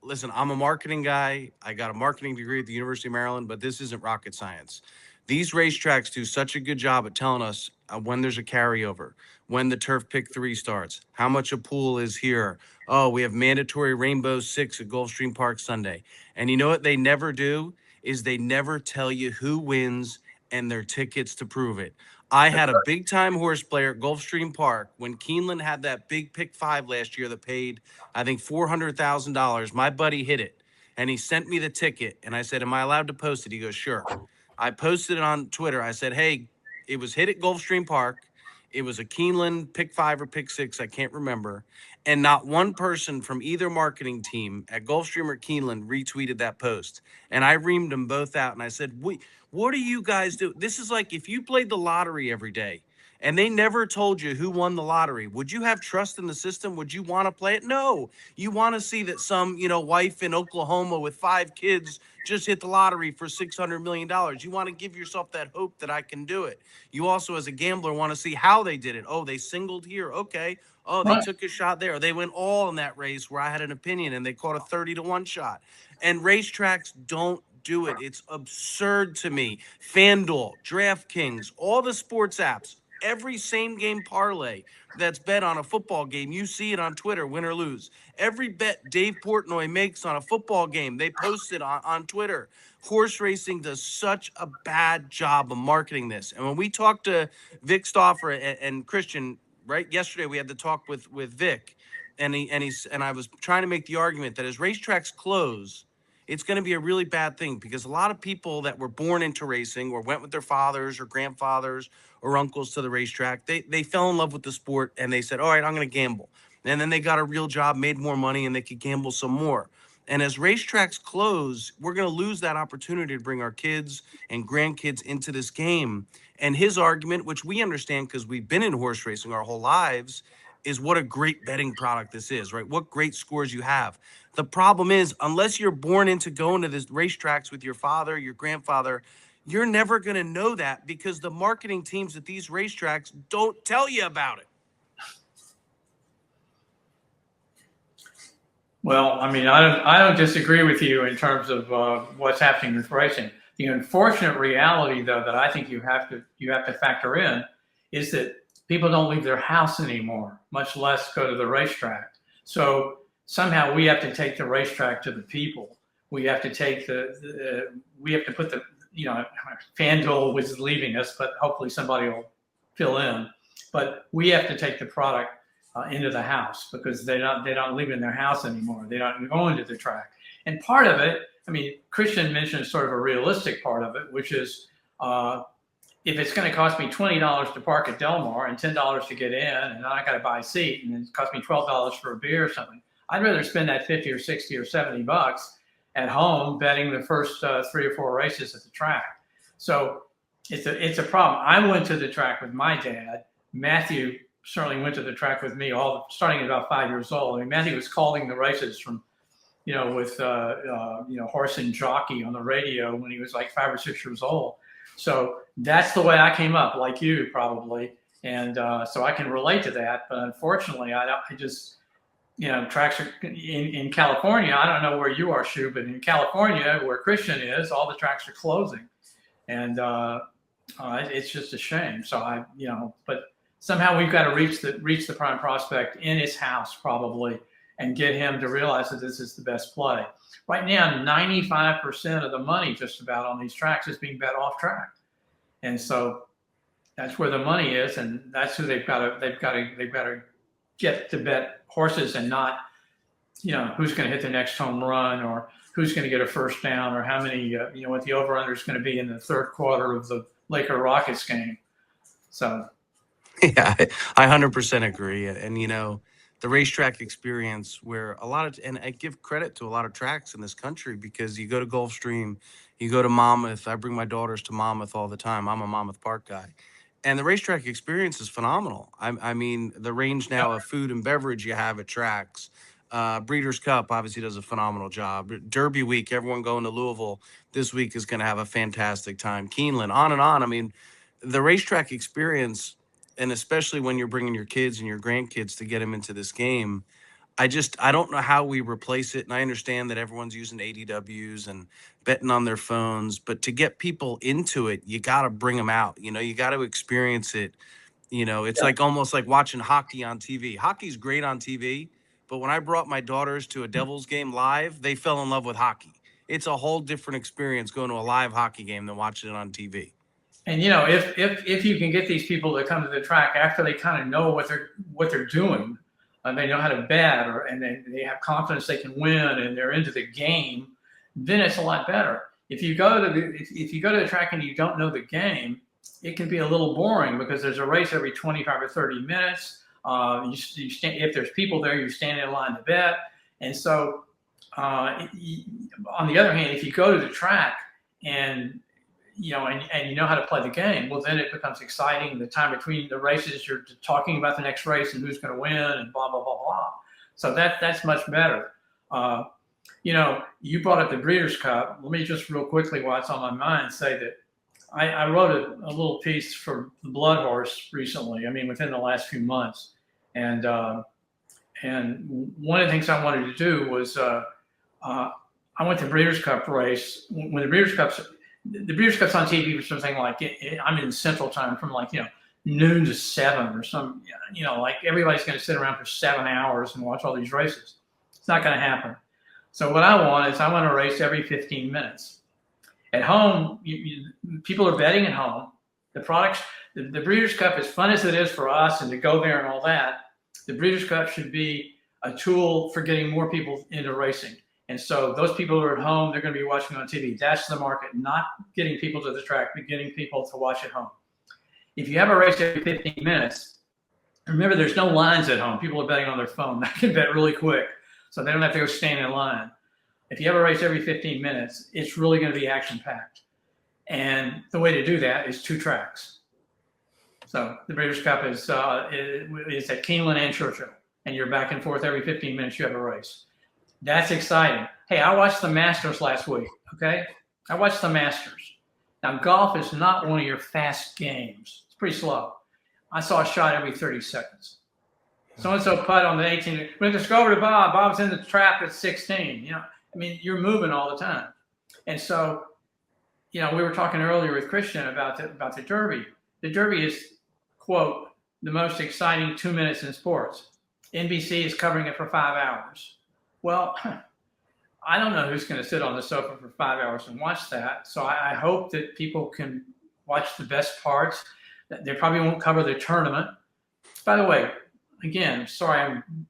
listen, I'm a marketing guy. I got a marketing degree at the University of Maryland, but this isn't rocket science. These racetracks do such a good job at telling us when there's a carryover, when the turf pick 3 starts, how much a pool is here. Oh, we have mandatory Rainbow 6 at Gulfstream Park Sunday. And you know what they never do is they never tell you who wins and their tickets to prove it. I had a big time horse player at Gulfstream Park when Keeneland had that big pick 5 last year that paid, I think, $400,000. My buddy hit it, and he sent me the ticket, and I said, am I allowed to post it? He goes, sure. I posted it on Twitter. I said, hey, it was hit at Gulfstream Park. It was a Keeneland pick 5 or pick 6. I can't remember. And not one person from either marketing team at Gulfstream or Keeneland retweeted that post. And I reamed them both out. And I said, what do you guys do? This is like if you played the lottery every day and they never told you who won the lottery. Would you have trust in the system? Would you want to play it? No. You want to see that some, wife in Oklahoma with 5 kids just hit the lottery for $600 million. You want to give yourself that hope that I can do it. You also, as a gambler, want to see how they did it. Oh, they singled here. Okay. Oh, they took a shot there. They went all in that race where I had an opinion and they caught a 30-1 shot. And racetracks don't do it. It's absurd to me. FanDuel, DraftKings, all the sports apps, every same game parlay that's bet on a football game, you see it on Twitter, win or lose. Every bet Dave Portnoy makes on a football game, they post it on Twitter. Horse racing does such a bad job of marketing this. And when we talked to Vic Stauffer and Christian, right, yesterday we had the talk with Vic, and I was trying to make the argument that as racetracks close, it's going to be a really bad thing, because a lot of people that were born into racing or went with their fathers or grandfathers or uncles to the racetrack, they fell in love with the sport and they said, all right, I'm going to gamble. And then they got a real job, made more money, and they could gamble some more. And as racetracks close, we're going to lose that opportunity to bring our kids and grandkids into this game. And his argument, which we understand because we've been in horse racing our whole lives, is what a great betting product this is, right? What great scores you have. The problem is, unless you're born into going to this racetracks with your father, your grandfather, you're never going to know that because the marketing teams at these racetracks don't tell you about it. Well, I mean, I don't disagree with you in terms of what's happening with racing. The unfortunate reality, though, that I think you have to factor in is that people don't leave their house anymore, much less go to the racetrack. So somehow we have to take the racetrack to the people. We have to take we have to put the, you know, FanDuel was leaving us, but hopefully somebody will fill in. But we have to take the product into the house because they don't live in their house anymore. They don't go into the track. And part of it, I mean, Christian mentioned sort of a realistic part of it, which is if it's going to cost me $20 to park at Del Mar and $10 to get in, and then I got to buy a seat, and it costs me $12 for a beer or something, I'd rather spend that 50 or 60 or 70 bucks at home betting the first 3 or 4 races at the track. So it's a problem. I went to the track with my dad. Matthew certainly went to the track with me, starting at about 5 years old. I mean, Matthew was calling the races from, you know, with horse and jockey on the radio when he was like 5 or 6 years old. So that's the way I came up, like you probably, and so I can relate to that. But unfortunately, I just, you know, tracks are in California. I don't know where you are, Shu, but in California, where Christian is, all the tracks are closing, and it's just a shame. So but somehow we've got to reach the prime prospect in his house probably and get him to realize that this is the best play. Right now, 95% of the money just about on these tracks is being bet off track. And so that's where the money is, and that's who they've got to get to bet horses, and not, you know, who's going to hit the next home run or who's going to get a first down or how many, what the over-under is going to be in the third quarter of the Laker Rockets game. So. Yeah, I 100% agree. And, you know, the racetrack experience where and I give credit to a lot of tracks in this country, because you go to Gulfstream, you go to Monmouth. I bring my daughters to Monmouth all the time. I'm a Monmouth Park guy. And the racetrack experience is phenomenal. I mean, the range now of food and beverage you have at tracks. Breeders' Cup obviously does a phenomenal job. Derby week, everyone going to Louisville this week is going to have a fantastic time. Keeneland, on and on. I mean, the racetrack experience, and especially when you're bringing your kids and your grandkids to get them into this game, I don't know how we replace it. And I understand that everyone's using ADWs and betting on their phones, but to get people into it, you got to bring them out. You know, you got to experience it. You know, it's like almost like watching hockey on TV. Hockey's great on TV, but when I brought my daughters to a Devils game live, they fell in love with hockey. It's a whole different experience going to a live hockey game than watching it on TV. And, you know, if you can get these people to come to the track after they kind of know what they're doing, and they know how to bet, and they have confidence they can win, and they're into the game, then it's a lot better. If you go to the track and you don't know the game, it can be a little boring because there's a race every 25 or 30 minutes. You stand, if there's people there, you stand in line to bet. And so, on the other hand, if you go to the track and you know how to play the game, well, then it becomes exciting. The time between the races, you're talking about the next race and who's going to win and blah, blah, blah, blah. So that's much better. You brought up the Breeders' Cup. Let me just real quickly, while it's on my mind, say that I wrote a little piece for the Blood Horse recently. I mean, within the last few months. And one of the things I wanted to do was I went to the Breeders' Cup race. When the Breeders' Cup's on TV for something like I'm in Central Time from noon to 7 or some, like everybody's going to sit around for 7 hours and watch all these races. It's not going to happen. So what I want to race every 15 minutes. At home, people are betting at home. The Breeders' Cup, as fun as it is for us and to go there and all that, the Breeders' Cup should be a tool for getting more people into racing. And so those people who are at home, they're going to be watching on TV. That's the market, not getting people to the track, but getting people to watch at home. If you have a race every 15 minutes, remember there's no lines at home. People are betting on their phone. They can bet really quick, so they don't have to go stand in line. If you have a race every 15 minutes, it's really going to be action packed. And the way to do that is 2 tracks. So the Breeders' Cup is at Keeneland and Churchill, and you're back and forth every 15 minutes. You have a race. That's exciting. Hey, I watched the Masters last week. Okay, I watched the Masters. Now, golf is not one of your fast games. It's pretty slow. I saw a shot every 30 seconds. So-and-so putt on the 18. When just go over to Bob. Bob's in the trap at 16. I mean, you're moving all the time. And so, we were talking earlier with Christian about the Derby. The Derby is, quote, the most exciting 2 minutes in sports. NBC is covering it for 5 hours. Well, I don't know who's going to sit on the sofa for 5 hours and watch that. So I hope that people can watch the best parts. They probably won't cover the tournament. By the way, again, sorry I'm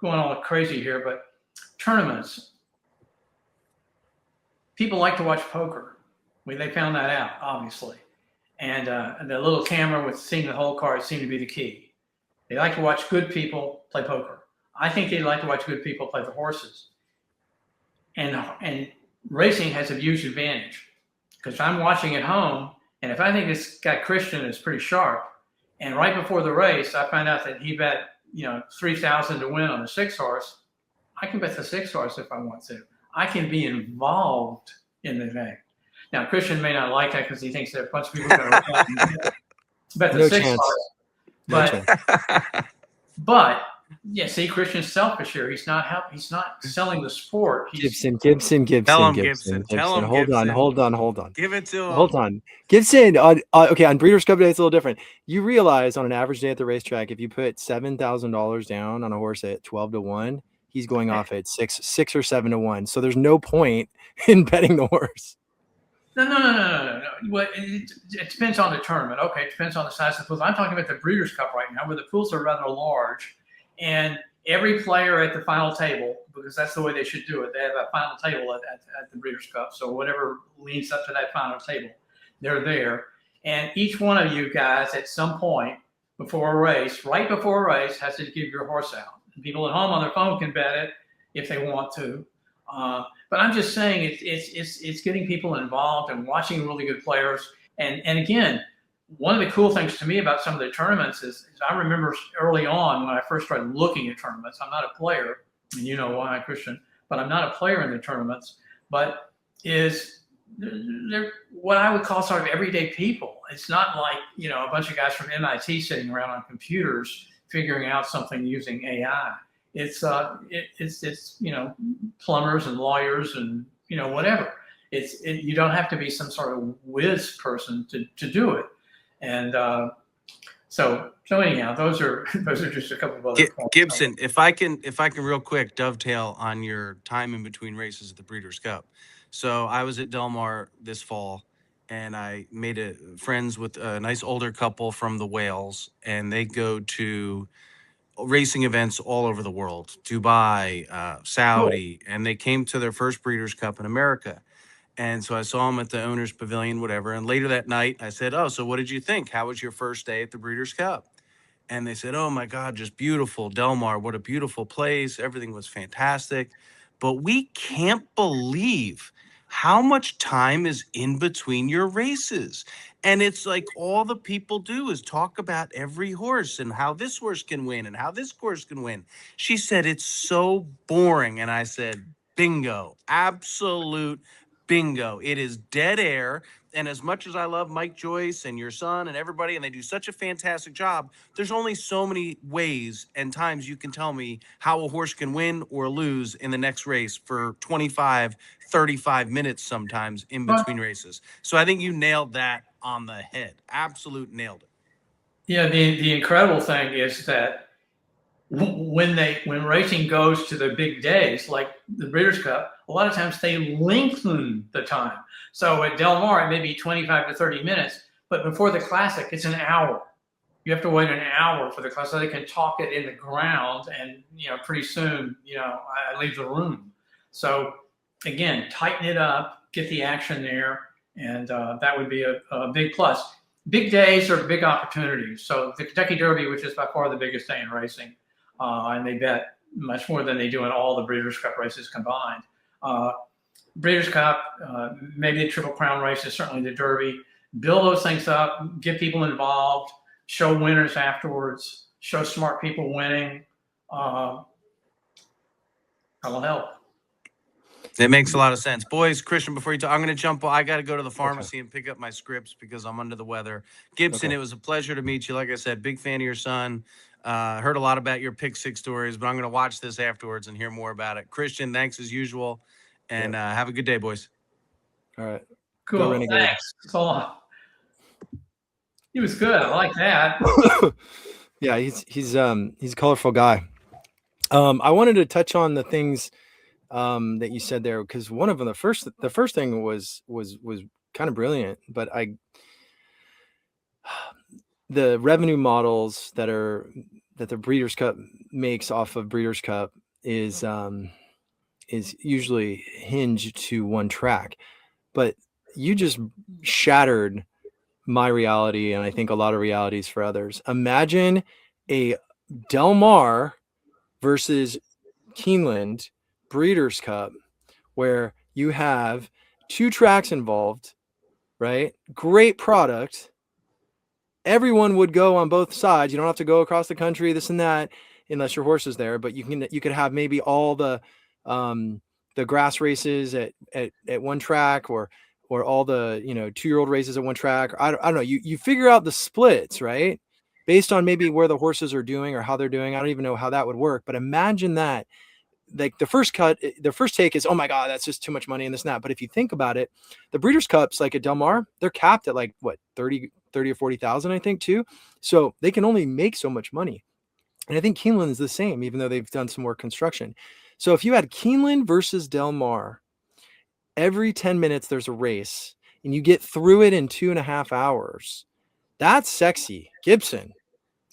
going all crazy here, but tournaments, people like to watch poker. They found that out, obviously. And the little camera with seeing the whole card seemed to be the key. They like to watch good people play poker. I think they like to watch good people play the horses. And racing has a huge advantage because I'm watching at home, and if I think this guy Christian is pretty sharp, and right before the race I find out that he bet 3,000 to win on the 6 horse, I can bet the 6 horse if I want to. I can be involved in the game. Now Christian may not like that because he thinks that a bunch of people are going to bet the No 6 chance. horse. No chance. But yeah, see, Christian's selfish here. He's not selling the sport. Gibson. Tell him, Gibson. Tell him, Hold Gibson. on. Give it to him. Hold on. Gibson, okay, on Breeders' Cup Day, it's a little different. You realize on an average day at the racetrack, if you put $7,000 down on a horse at 12 to 1, he's going off at 6 or 7 to 1. So there's no point in betting the horse. No. Well, it depends on the tournament. Okay, it depends on the size of the pools. I'm talking about the Breeders' Cup right now, where the pools are rather large, and every player at the final table, because that's the way they should do it. They have a final table at the Breeders' Cup. So whatever leads up to that final table, they're there. And each one of you guys at some point before a race, right before a race, has to give your horse out. And people at home on their phone can bet it if they want to. But I'm just saying it's getting people involved and watching really good players. And again, one of the cool things to me about some of the tournaments is I remember early on when I first started looking at tournaments. I'm not a player, and you know why, Christian, but I'm not a player in the tournaments. But they're what I would call sort of everyday people. It's not like a bunch of guys from MIT sitting around on computers figuring out something using AI. It's plumbers and lawyers and whatever. You don't have to be some sort of whiz person to do it. And so anyhow, those are just a couple of other points. Gibson, if I can real quick dovetail on your time in between races at the Breeders' Cup. So I was at Del Mar this fall, and I made friends with a nice older couple from the Wales, and they go to racing events all over the world, Dubai, Saudi, and they came to their first Breeders' Cup in America. And so I saw them at the owner's pavilion, whatever. And later that night I said, "Oh, so what did you think? How was your first day at the Breeders' Cup?" And they said, "Oh my God, just beautiful. Del Mar, what a beautiful place. Everything was fantastic. But we can't believe how much time is in between your races." And it's like all the people do is talk about every horse and how this horse can win and how this horse can win. She said, "It's so boring." And I said, bingo, absolute bingo. It is dead air. And as much as I love Mike Joyce and your son and everybody, and they do such a fantastic job, there's only so many ways and times you can tell me how a horse can win or lose in the next race for 25, 35 minutes sometimes in between races. So I think you nailed that on the head. Absolute nailed it. Yeah, the incredible thing is that when racing goes to the big days like the Breeders' Cup, a lot of times they lengthen the time. So at Del Mar, it may be 25 to 30 minutes, but before the Classic, it's an hour. You have to wait an hour for the Classic so they can talk it in the ground, and pretty soon, I leave the room. So again, tighten it up, get the action there, and that would be a big plus. Big days are big opportunities. So the Kentucky Derby, which is by far the biggest day in racing, and they bet much more than they do in all the Breeders' Cup races combined. Breeders' Cup, maybe the Triple Crown races, certainly the Derby. Build those things up, get people involved, show winners afterwards, show smart people winning. That'll help. It makes a lot of sense. Boys, Christian, before you talk, I'm going to jump. I got to go to the pharmacy and pick up my scripts because I'm under the weather. Gibson, it was a pleasure to meet you. Like I said, big fan of your son. Heard a lot about your pick six stories, but I'm going to watch this afterwards and hear more about it. Christian, thanks as usual. And have a good day, boys. All right. Cool. Go Renegade. Thanks. So, he was good. I like that. Yeah, he's a colorful guy. I wanted to touch on the things that you said there, because one of them, the first thing was kind of brilliant, but the revenue models that the Breeders' Cup makes off of Breeders' Cup is usually hinged to one track, but you just shattered my reality, and I think a lot of realities for others. Imagine a Del Mar versus Keeneland Breeders' Cup where you have two tracks involved, right? Great product. Everyone would go on both sides. You don't have to go across the country, this and that, unless your horse is there. But you could have maybe all the grass races at one track, or all the 2-year-old races at one track. I don't know. You figure out the splits, right? Based on maybe where the horses are doing or how they're doing. I don't even know how that would work. But imagine that. Like the first take is, oh my God, that's just too much money and this and that. But if you think about it, the Breeders' Cups, like at Del Mar, they're capped at like what, 30 or 40,000, I think, too. So they can only make so much money. And I think Keeneland is the same, even though they've done some more construction. So if you had Keeneland versus Del Mar, every 10 minutes there's a race and you get through it in 2.5 hours. That's sexy. Gibson.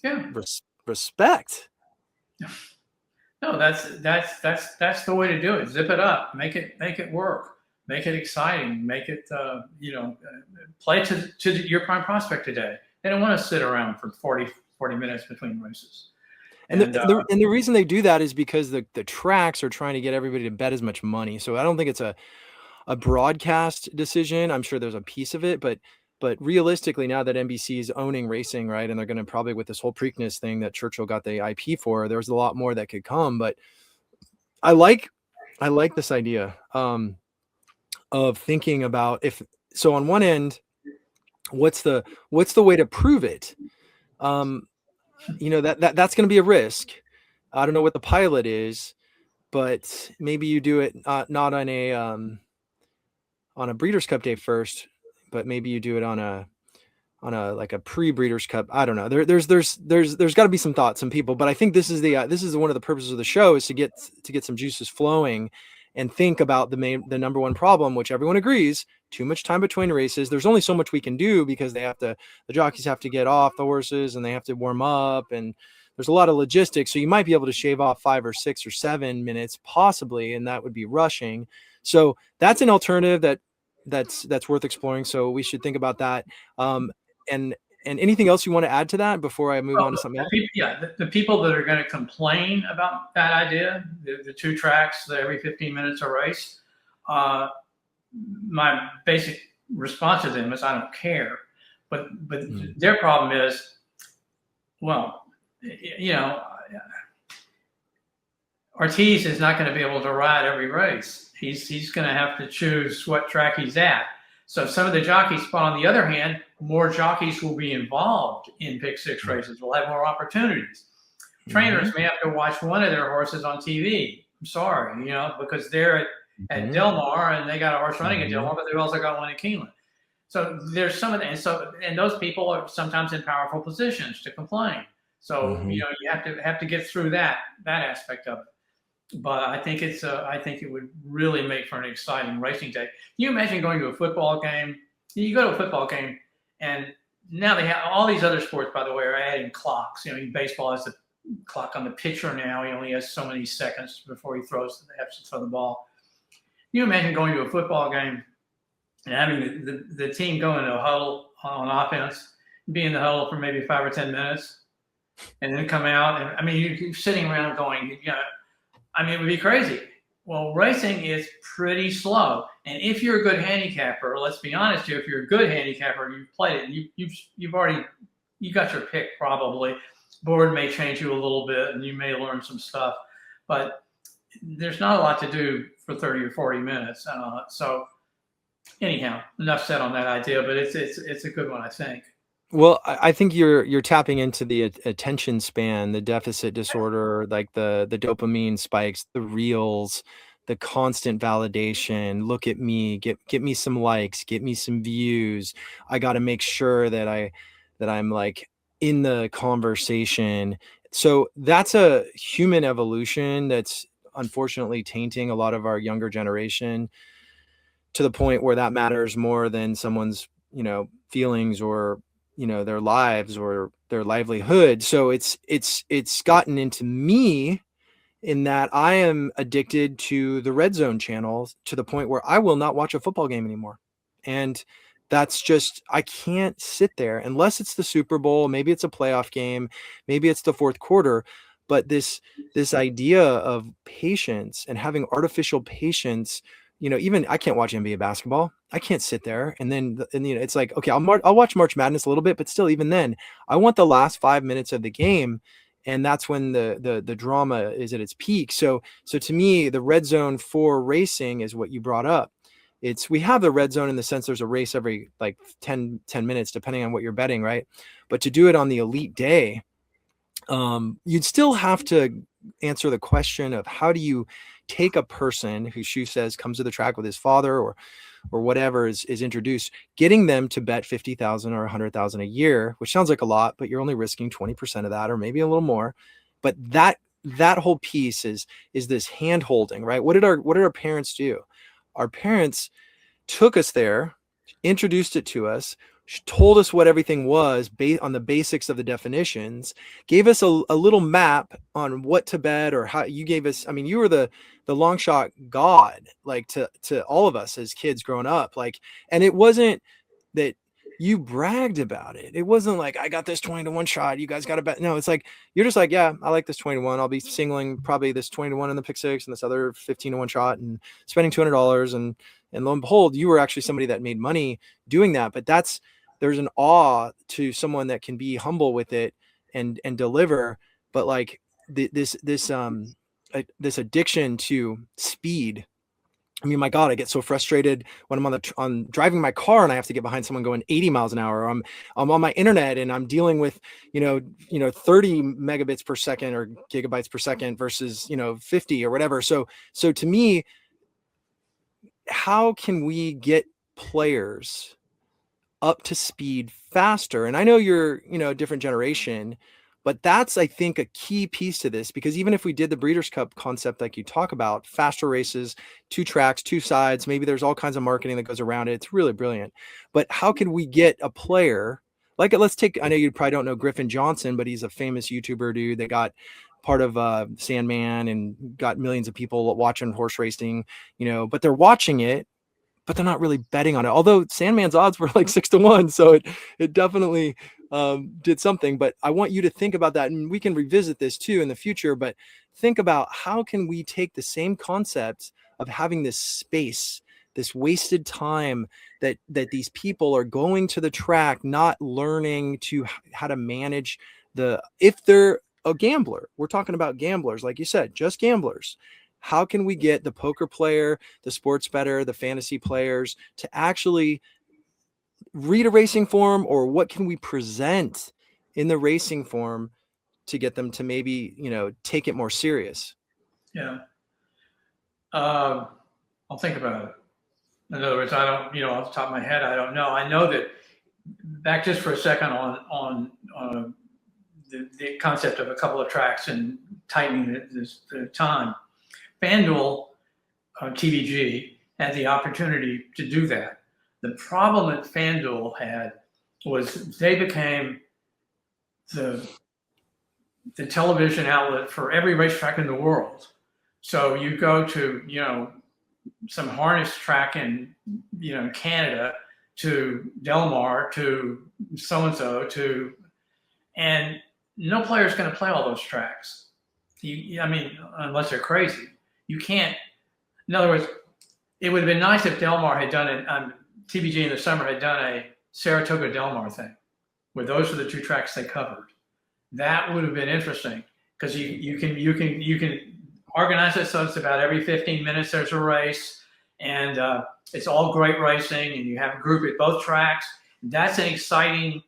Yeah. Respect. No, that's the way to do it. Zip it up, make it work, make it exciting, make it play to your prime prospect today. They don't want to sit around for 40 minutes between races. And the reason they do that is because the tracks are trying to get everybody to bet as much money. So I don't think it's a broadcast decision. I'm sure there's a piece of it, but realistically, now that NBC is owning racing, right, and they're going to probably, with this whole Preakness thing that Churchill got the IP for, there's a lot more that could come. But I like this idea of thinking about, if so, on one end, what's the way to prove it? That's going to be a risk. I don't know what the pilot is, but maybe you do it not on a Breeders' Cup day first, but maybe you do it on a like a pre-Breeders' Cup. I don't know. There's got to be some thoughts, some people, but I think this is one of the purposes of the show, is to get some juices flowing and think about the number one problem, which everyone agrees: too much time between races. There's only so much we can do because the jockeys have to get off the horses and they have to warm up, and there's a lot of logistics. So you might be able to shave off 5 or 6 or 7 minutes possibly, and that would be rushing. So that's an alternative that's worth exploring. So we should think about that. And anything else you want to add to that before I move on to something else? Yeah, the people that are going to complain about that idea, the 2 tracks, every 15 minutes a race, my basic response to them is I don't care. But their problem is, well, Ortiz is not going to be able to ride every race. He's going to have to choose what track he's at. So some of the jockeys, but on the other hand, more jockeys will be involved in pick 6 races. We'll have more opportunities. Trainers may have to watch one of their horses on TV. I'm sorry, because they're at Del Mar and they got a horse running at Del Mar, but they've also got one at Keeneland. So there's some of that, and those people are sometimes in powerful positions to complain. So you have to get through that aspect of it. But I think it would really make for an exciting racing day. Can you imagine going to a football game? You go to a football game, and now they have all these other sports, by the way, are adding clocks. Baseball has a clock on the pitcher now. He only has so many seconds before he has to throw the ball. Can you imagine going to a football game and having the team go into a huddle on offense, be in the huddle for maybe 5 or 10 minutes, and then come out? And you're sitting around going, it would be crazy. Well, racing is pretty slow, and if you're a good handicapper, let's be honest here, if you're a good handicapper, you've played it, and you've already you got your pick probably. Board may change you a little bit, and you may learn some stuff, but there's not a lot to do for 30 or 40 minutes. So anyhow, enough said on that idea, but it's a good one, I think. Well, I think you're tapping into the attention span, the deficit disorder, like the dopamine spikes, the reels, the constant validation. Look at me, get me some likes, get me some views. I got to make sure that I'm like in the conversation. So that's a human evolution that's unfortunately tainting a lot of our younger generation, to the point where that matters more than someone's, feelings, or their lives or their livelihood. So it's gotten into me, in that I am addicted to the red zone channel, to the point where I will not watch a football game anymore. And that's just, I can't sit there unless it's the Super Bowl, maybe it's a playoff game, maybe it's the fourth quarter. But this idea of patience and having artificial patience, even I can't watch NBA basketball. I can't sit there and it's like, okay, I'll watch March Madness a little bit, but still, even then, I want the last 5 minutes of the game, and that's when the drama is at its peak. So to me, the red zone for racing is what you brought up. We have the red zone in the sense there's a race every like 10 minutes, depending on what you're betting, right? But to do it on the elite day, you'd still have to answer the question of, how do you take a person who Shu says comes to the track with his father or whatever is introduced, getting them to bet 50,000 or 100,000 a year, which sounds like a lot, but you're only risking 20% of that, or maybe a little more. But that whole piece is this hand holding, right? What did our parents do? Our parents took us there, introduced it to us, told us what everything was based on the basics of the definitions, gave us a little map on what to bet, or how. You gave us, I mean, you were the long shot god, like to all of us as kids growing up. Like, and it wasn't that you bragged about it. It wasn't like, I got this 20-1 shot, you guys got to bet. No, it's like, you're just like, yeah, I like this 20-1. I'll be singling probably this 20-1 in the pick six and this other 15-1 shot, and spending $200. And lo and behold, you were actually somebody that made money doing that. But there's an awe to someone that can be humble with it and deliver. But like this addiction to speed. I mean, my God, I get so frustrated when I'm on driving my car and I have to get behind someone going 80 miles an hour. I'm on my internet and I'm dealing with, 30 megabits per second or gigabytes per second versus, 50 or whatever. So to me, how can we get players up to speed faster? And I know you're, a different generation, but that's, I think, a key piece to this, because even if we did the Breeders' Cup concept, like you talk about, faster races, 2 tracks, 2 sides, maybe there's all kinds of marketing that goes around it. It's really brilliant. But how can we get a player like, let's take, I know you probably don't know Griffin Johnson, but he's a famous YouTuber dude that got part of Sandman and got millions of people watching horse racing, but they're watching it, but they're not really betting on it. Although Sandman's odds were like 6-1. So it definitely did something. But I want you to think about that, and we can revisit this too in the future, but think about how can we take the same concept of having this space, this wasted time that these people are going to the track, not learning how to manage if they're a gambler. We're talking about gamblers, like you said, just gamblers. How can we get the poker player, the sports bettor, the fantasy players to actually read a racing form, or what can we present in the racing form to get them to maybe, take it more serious? Yeah. I'll think about it. In other words, I don't, off the top of my head, I don't know. I know that, back just for a second on the concept of a couple of tracks and tightening the time. FanDuel, TVG, had the opportunity to do that. The problem that FanDuel had was they became the television outlet for every racetrack in the world. So you go to, some harness track in, Canada, to Del Mar, to so-and-so, and no player is going to play all those tracks. I mean, unless they're crazy. You can't In other words, it would have been nice if Del Mar had done it. TBG in the summer had done a Saratoga Del Mar thing, where those were the 2 tracks they covered. That would have been interesting because you can organize it so it's about every 15 minutes there's a race, and it's all great racing, and you have a group at both tracks. That's an exciting,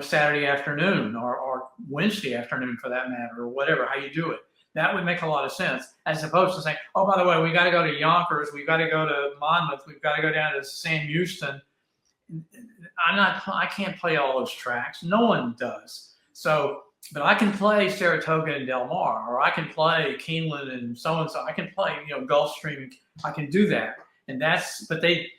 Saturday afternoon or Wednesday afternoon for that matter, or whatever, how you do it. That would make a lot of sense, as opposed to saying, oh, by the way, we got to go to Yonkers, we've got to go to Monmouth, we've got to go down to Sam Houston. I can't play all those tracks. No one does. So, but I can play Saratoga and Del Mar, or I can play Keeneland and so. I can play, Gulfstream. I can do that. And but they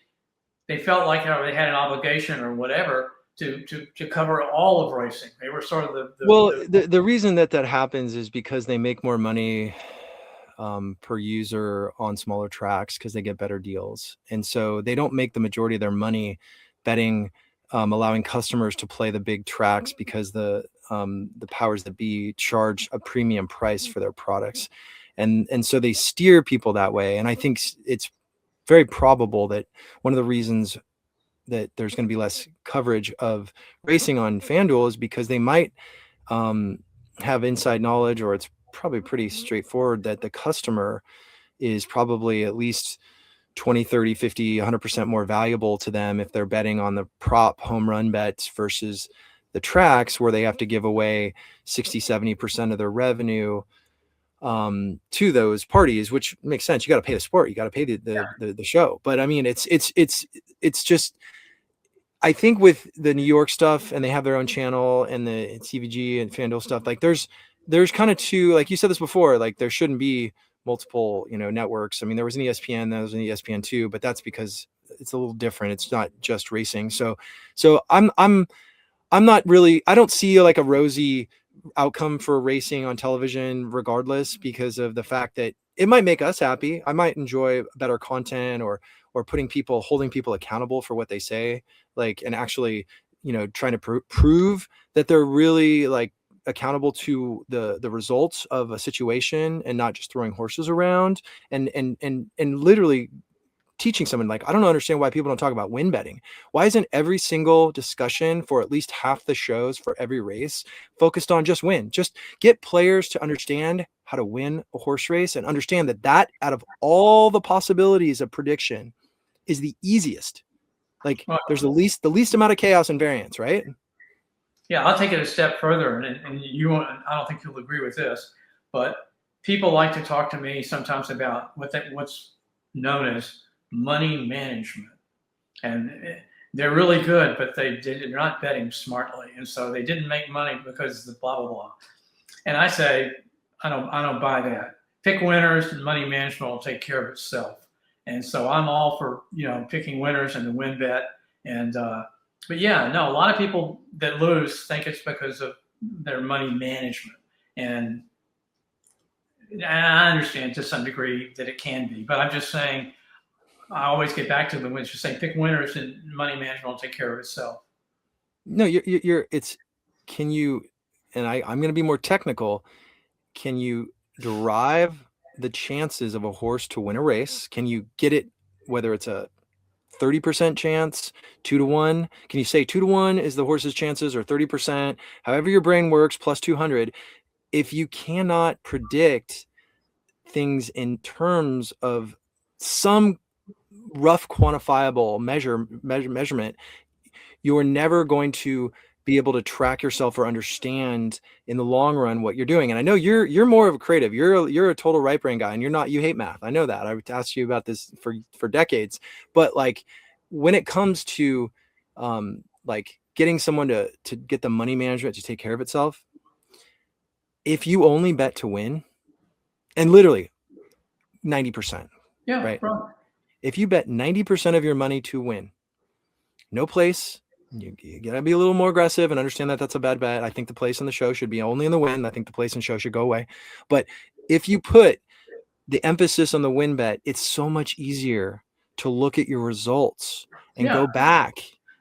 felt like they had an obligation or whatever to cover all of racing. They were sort of the reason that happens is because they make more money per user on smaller tracks because they get better deals. And so they don't make the majority of their money betting, allowing customers to play the big tracks because the powers that be charge a premium price for their products. And so they steer people that way. And I think it's very probable that one of the reasons that there's going to be less coverage of racing on FanDuel is because they might have inside knowledge, or it's probably pretty straightforward that the customer is probably at least 20, 30, 50, 100% more valuable to them if they're betting on the prop home run bets versus the tracks where they have to give away 60, 70% of their revenue to those parties, which makes sense. You got to pay the sport, you got to pay the show. But I mean, it's just, I think with the New York stuff, and they have their own channel, and the TVG and FanDuel stuff, like there's kind of two, like you said this before, like there shouldn't be multiple, networks. I mean, there was an ESPN, there was an ESPN2, but that's because it's a little different. It's not just racing. So I'm not really, I don't see like a rosy outcome for racing on television regardless, because of the fact that it might make us happy. I might enjoy better content, or holding people accountable for what they say, like, and actually, trying to prove that they're really like accountable to the results of a situation and not just throwing horses around, and literally teaching someone, like, I don't understand why people don't talk about win betting. Why isn't every single discussion for at least half the shows for every race focused on just win? Just get players to understand how to win a horse race, and understand that out of all the possibilities of prediction is the easiest. Like, there's the least amount of chaos and variance, right? Yeah, I'll take it a step further, and I don't think you'll agree with this, but people like to talk to me sometimes about what's known as money management, and they're really good, but they're not betting smartly, and so they didn't make money because of the blah blah blah. And I say, I don't buy that. Pick winners, and money management will take care of itself. And so I'm all for picking winners and the win bet. And but yeah, no, a lot of people that lose think it's because of their money management, and I understand to some degree that it can be, but I'm just saying, I always get back to the when you say pick winners and money management will take care of itself. No, can you, and I'm going to be more technical. Can you derive the chances of a horse to win a race? Can you get it, whether it's a 30% chance, 2-1? Can you say 2-1 is the horse's chances, or 30%, however your brain works, plus 200? If you cannot predict things in terms of some rough quantifiable measurement, you're never going to be able to track yourself or understand in the long run what you're doing. And I know you're more of a creative. You're a total right brain guy, and you hate math. I know that. I've asked you about this for decades. But like, when it comes to like getting someone to get the money management to take care of itself, if you only bet to win, and literally 90%, Yeah, right? If you bet 90% of your money to win, no place, you gotta be a little more aggressive and understand that that's a bad bet. I think the place in the show should be only in the win. I think the place in show should go away. But if you put the emphasis on the win bet, it's so much easier to look at your results and go back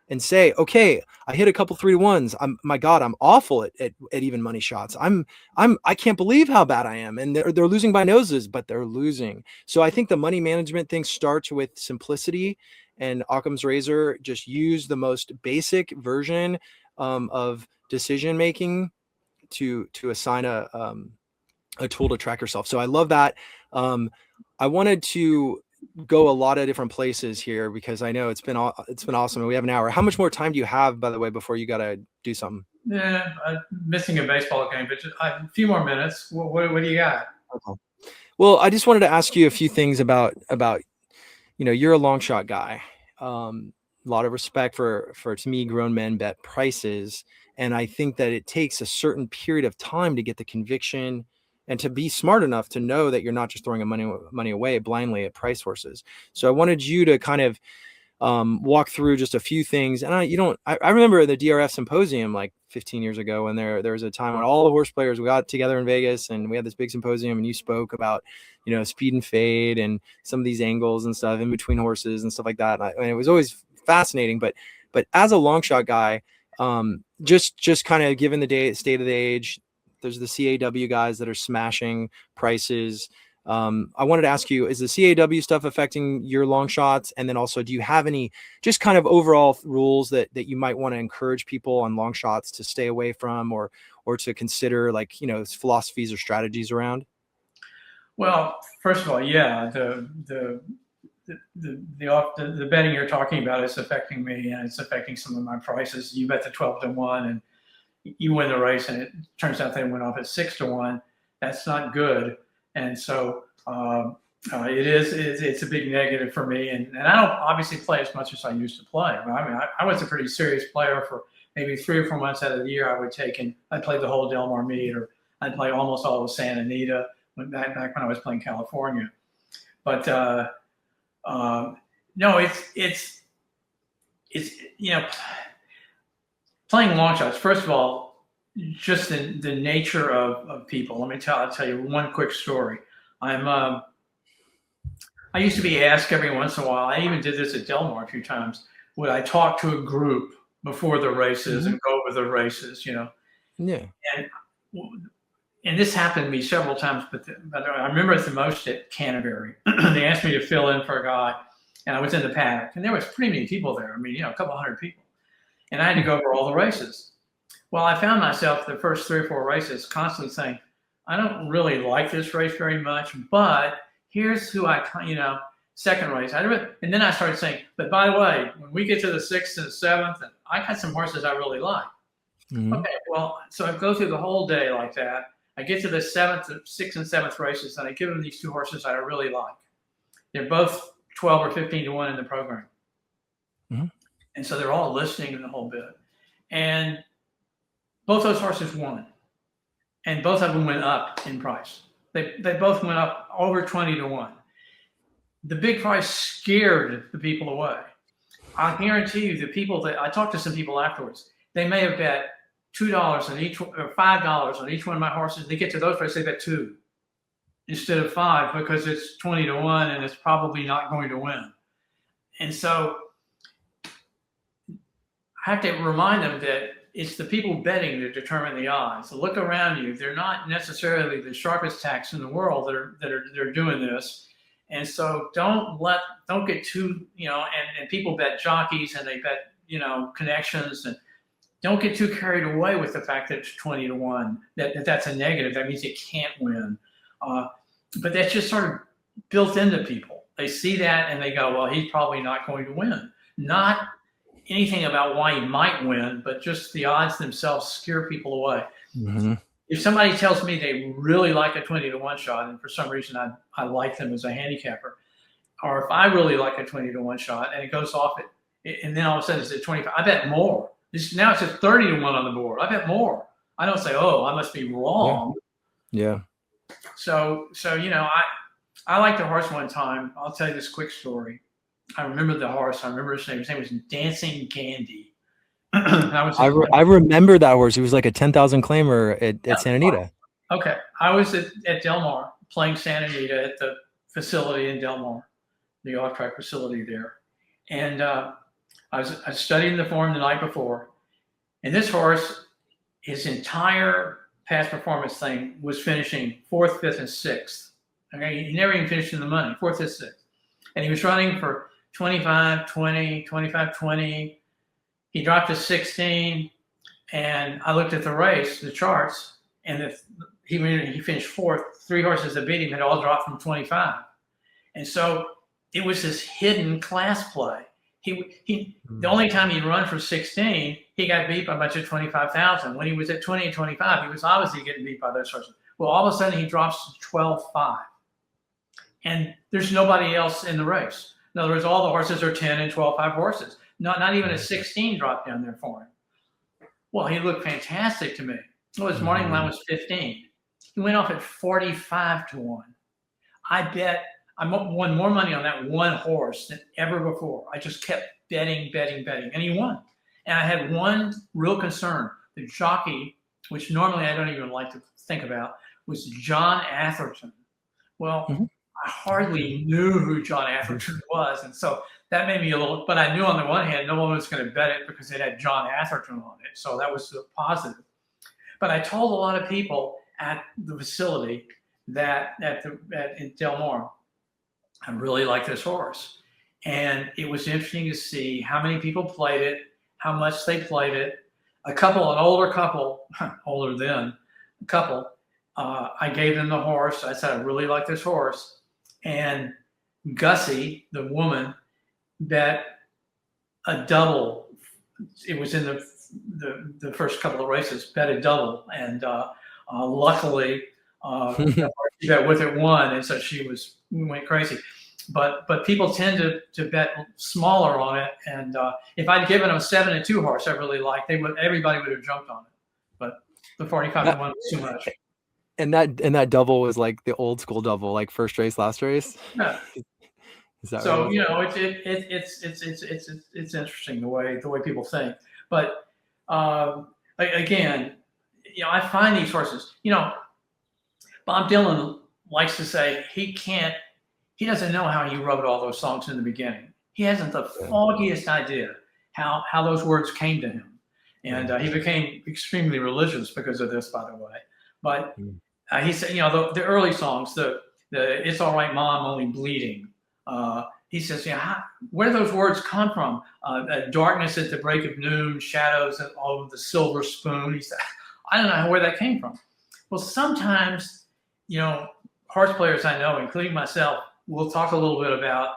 and say, okay, I hit a couple 3-to-1s. My God, I'm awful at even money shots. I can't believe how bad I am. And they're losing by noses, but they're losing. So I think the money management thing starts with simplicity, and Occam's razor, just use the most basic version of decision making to assign a tool to track yourself. So I love that. I wanted to go a lot of different places here because I know it's been awesome, and we have an hour. How much more time do you have, by the way, before you got to do something? Yeah, I'm missing a baseball game, but just a few more minutes. What do you got? Okay. Well, I just wanted to ask you a few things about you're a long shot guy. A lot of respect for to me, grown men bet prices, and I think that it takes a certain period of time to get the conviction and to be smart enough to know that you're not just throwing money away blindly at price horses. So I wanted you to kind of walk through just a few things. And I remember the DRF symposium like 15 years ago when there was a time when all the horse players, we got together in Vegas and we had this big symposium, and you spoke about, speed and fade and some of these angles and stuff in between horses and stuff like that. And it was always fascinating, but as a long shot guy, just kind of given the state of the age, there's the CAW guys that are smashing prices. I wanted to ask you, is the CAW stuff affecting your long shots? And then also, do you have any just kind of overall rules that you might want to encourage people on long shots to stay away from, or to consider, like, philosophies or strategies around? Well, first of all, yeah, the betting you're talking about is affecting me, and it's affecting some of my prices. You bet the 12-to-1 and you win the race, and it turns out they went off at 6-to-1. That's not good. And so it's a big negative for me. And I don't obviously play as much as I used to play. I mean, I was a pretty serious player for maybe 3 or 4 months out of the year. I'd play the whole Del Mar meet, or I'd play almost all of Santa Anita back when I was playing California. But no, it's playing long shots. First of all, just the nature of people. I'll tell you one quick story. I used to be asked every once in a while. I even did this at Del Mar a few times. Would I talk to a group before the races and go over the races? Yeah. And this happened to me several times, but I remember it the most at Canterbury. They asked me to fill in for a guy, and I was in the paddock, and there was pretty many people there. I mean, a couple hundred people, and I had to go over all the races. Well, I found myself the first 3 or 4 races constantly saying, I don't really like this race very much, but here's who second race. And then I started saying, but by the way, when we get to the 6th and 7th, and I got some horses I really like. Mm-hmm. Okay, well, so I go through the whole day like that. I get to the 6th and 7th races, and I give them these 2 horses that I really like. They're both 12 or 15-to-1 in the program. Mm-hmm. And so they're all listening in the whole bit. And both those horses won. And both of them went up in price. They both went up over 20-to-1. The big price scared the people away. I guarantee you, the people that I talked to, some people afterwards, they may have bet $2 on each, or $5 on each one of my horses. They get to those prices, they bet 2 instead of 5 because it's 20-to-1 and it's probably not going to win. And so I have to remind them that it's the people betting that determine the odds. So look around you; they're not necessarily the sharpest tacks in the world that are doing this. And so don't get too and people bet jockeys and they bet connections, and don't get too carried away with the fact that it's 20-to-1. That's a negative. That means it can't win. But that's just sort of built into people. They see that and they go, well, he's probably not going to win. Not anything about why he might win, but just the odds themselves scare people away. Mm-hmm. If somebody tells me they really like a 20-to-1 shot, and for some reason I like them as a handicapper, or if I really like a 20-to-1 shot and it goes off and then all of a sudden it's at 25, I bet more. Now it's at 30-to-1 on the board. I bet more. I don't say, oh, I must be wrong. Yeah. So I liked the horse one time. I'll tell you this quick story. I remember the horse. I remember his name. His name was Dancing Candy. I remember that horse. He was like a 10,000 claimer at Santa Anita. Okay. I was at Del Mar playing Santa Anita at the facility in Del Mar, the off-track facility there. And I was studying the form the night before, and this horse, his entire past performance thing was finishing fourth, fifth, and sixth. Okay, he never even finished in the money, fourth, fifth, sixth. And he was running for 25, 20, 25, 20. He dropped to 16, and I looked at the race, the charts, and he finished fourth. 3 horses that beat him had all dropped from 25. And so it was this hidden class play. The only time he'd run for 16, he got beat by a bunch of 25,000. When he was at 20 and 25, he was obviously getting beat by those horses. Well, all of a sudden he drops to 12.5. And there's nobody else in the race. In other words, all the horses are 10 and 12.5 horses. Not even a 16 dropped down there for him. Well, he looked fantastic to me. Well, his morning line was 15. He went off at 45 to 1. I won more money on that one horse than ever before. I just kept betting, and he won. And I had one real concern. The jockey, which normally I don't even like to think about, was John Atherton. Well, I hardly knew who John Atherton was, and so that made me a little, but I knew on the one hand, no one was going to bet it because it had John Atherton on it. So that was a positive. But I told a lot of people at the facility that in Del Mar, I really like this horse. And it was interesting to see how many people played it, how much they played it. An older couple, older than a couple, I gave them the horse. I said, I really like this horse. And Gussie, the woman, bet a double. It was in the first couple of races, bet a double. And luckily, she bet with it won. And so we went crazy. But people tend to bet smaller on it. And if I'd given them a 7-2 horse I really liked, everybody would have jumped on it. But the 45 to 1 was too much. And that double was like the old school double, like first race, last race. Yeah. So right? You know, it's interesting the way people think. But again, you know, I find these horses. You know, Bob Dylan likes to say he doesn't know how he wrote all those songs in the beginning. He hasn't the foggiest idea how those words came to him, and he became extremely religious because of this, by the way. But he said, you know, the early songs, the "It's All Right, Mom, Only Bleeding." He says, yeah, where do those words come from? Darkness at the break of noon, shadows of the silver spoon. He said, I don't know where that came from. Well, sometimes, you know, horse players I know, including myself, will talk a little bit about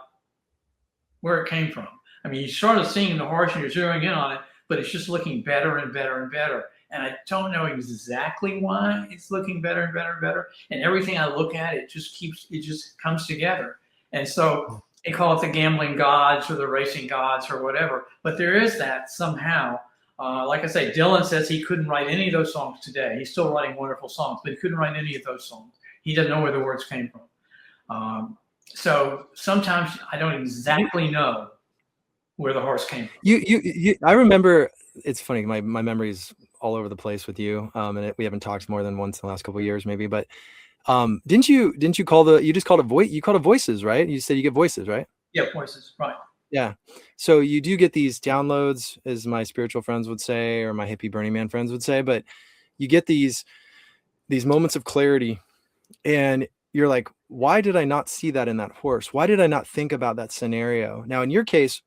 where it came from. I mean, you're sort of seeing the horse and you're zeroing in on it, but it's just looking better and better and better. And I don't know exactly why it's looking better and better and better. And everything I look at, it just comes together. And so they call it the gambling gods or the racing gods or whatever. But there is that somehow. Like I say, Dylan says he couldn't write any of those songs today. He's still writing wonderful songs, but he couldn't write any of those songs. He doesn't know where the words came from. So sometimes I don't exactly know where the horse came from. I remember, it's funny, my memory's all over the place with you. And we haven't talked more than once in the last couple of years, maybe, but didn't you call you just called you called it voices, right? You said you get voices, right? Yeah, voices, right. Yeah. So you do get these downloads, as my spiritual friends would say, or my hippie Burning Man friends would say, but you get these moments of clarity and you're like, why did I not see that in that horse? Why did I not think about that scenario? Now, in your case,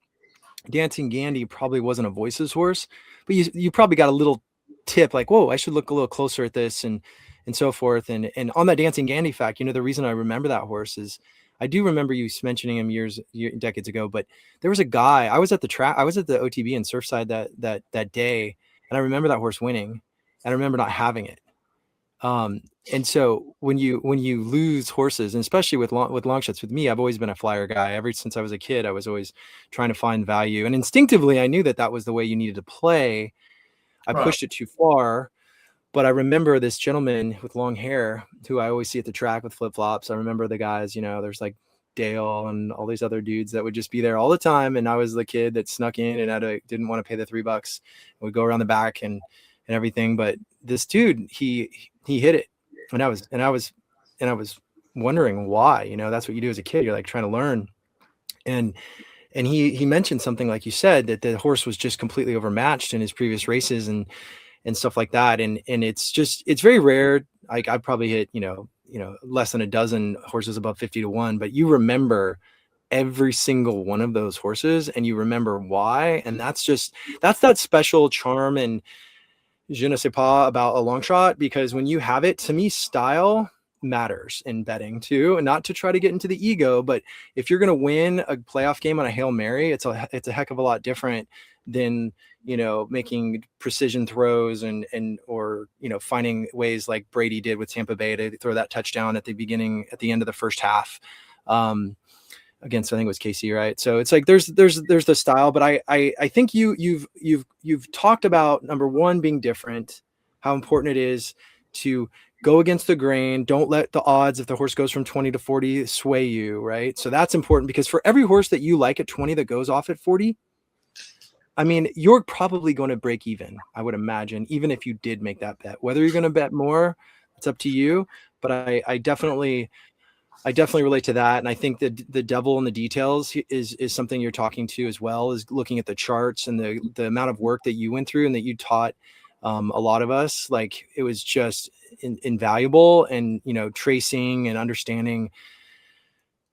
Dancing Gandy probably wasn't a voices horse, but you probably got a little tip like, whoa, I should look a little closer at this and so forth. And on that Dancing Gandy fact, you know, the reason I remember that horse is I do remember you mentioning him decades ago, but there was a guy, I was at the OTB in Surfside that day. And I remember that horse winning and I remember not having it. And so when you lose horses, and especially with long shots, with me, I've always been a flyer guy. Ever since I was a kid, I was always trying to find value, and instinctively I knew that was the way you needed to play. I pushed it too far, but I remember this gentleman with long hair who I always see at the track with flip-flops. I remember the guys, you know, there's like Dale and all these other dudes that would just be there all the time. And I was the kid that snuck in and didn't want to pay the $3. Would go around the back and everything. But this dude, he hit it. And I was wondering why, you know, that's what you do as a kid. You're like trying to learn. And and he mentioned something like you said, that the horse was just completely overmatched in his previous races and stuff like that. And it's very rare. Like I've probably hit, less than a dozen horses above 50-1, but you remember every single one of those horses and you remember why. And that's that special charm and je ne sais pas about a long shot, because when you have it, to me, style matters in betting too, and not to try to get into the ego, but if you're going to win a playoff game on a Hail Mary, it's a heck of a lot different than, making precision throws or finding ways like Brady did with Tampa Bay to throw that touchdown at the end of the first half. Against, I think it was KC, right? So it's like there's the style, but I think you've talked about, number one, being different, how important it is to go against the grain. Don't let the odds, if the horse goes from 20 to 40, sway you, right? So that's important, because for every horse that you like at 20 that goes off at 40, I mean, you're probably going to break even, I would imagine, even if you did make that bet. Whether you're going to bet more, it's up to you. But I definitely relate to that. And I think that the devil in the details is something you're talking to as well, is looking at the charts and the amount of work that you went through and that you taught a lot of us. Like, it was just invaluable. And, tracing and understanding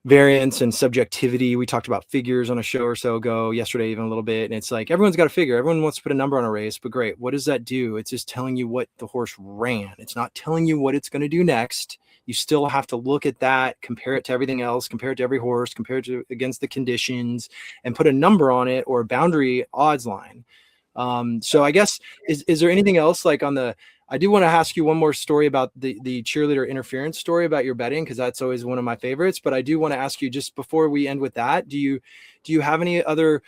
variance and subjectivity. We talked about figures on a show or so ago, yesterday, even a little bit. And it's like, everyone's got a figure. Everyone wants to put a number on a race, but great. What does that do? It's just telling you what the horse ran. It's not telling you what it's going to do next. You still have to look at that, compare it to everything else, compare it to every horse, compare it against the conditions, and put a number on it, or a boundary odds line. So I guess, is there anything else like I do want to ask you one more story about the cheerleader interference story about your betting, because that's always one of my favorites. But I do want to ask you, just before we end with that, do you have any other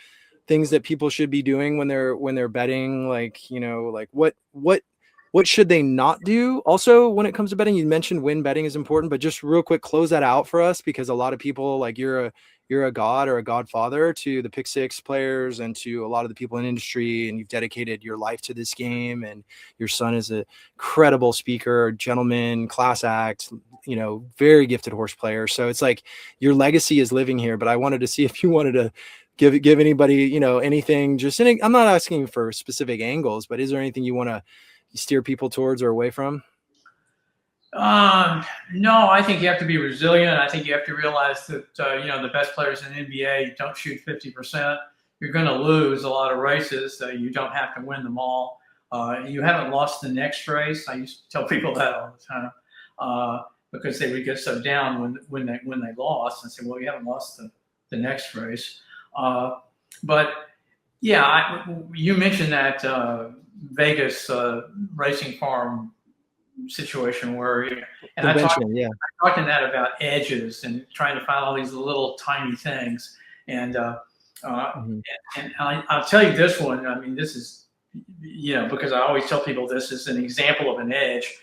things that people should be doing when they're betting? Like, like what should they not do? Also, when it comes to betting, you mentioned win betting is important, but just real quick, close that out for us, because a lot of people, like, you're a god or a godfather to the Pick Six players and to a lot of the people in industry, and you've dedicated your life to this game. And your son is a credible speaker, gentleman, class act, very gifted horse player. So it's like your legacy is living here. But I wanted to see if you wanted to give anybody, anything, I'm not asking for specific angles, but is there anything you want to steer people towards or away from? No, I think you have to be resilient. I think you have to realize that, the best players in the NBA don't shoot 50%. You're going to lose a lot of races. You don't have to win them all. You haven't lost the next race. I used to tell people that all the time, because they would get so down when they lost, and say, well, you haven't lost the next race. But yeah, you mentioned that Vegas racing farm situation where, and I talked in that about edges and trying to find all these little tiny things. And and I'll tell you this one. I mean, this is, because I always tell people this is an example of an edge,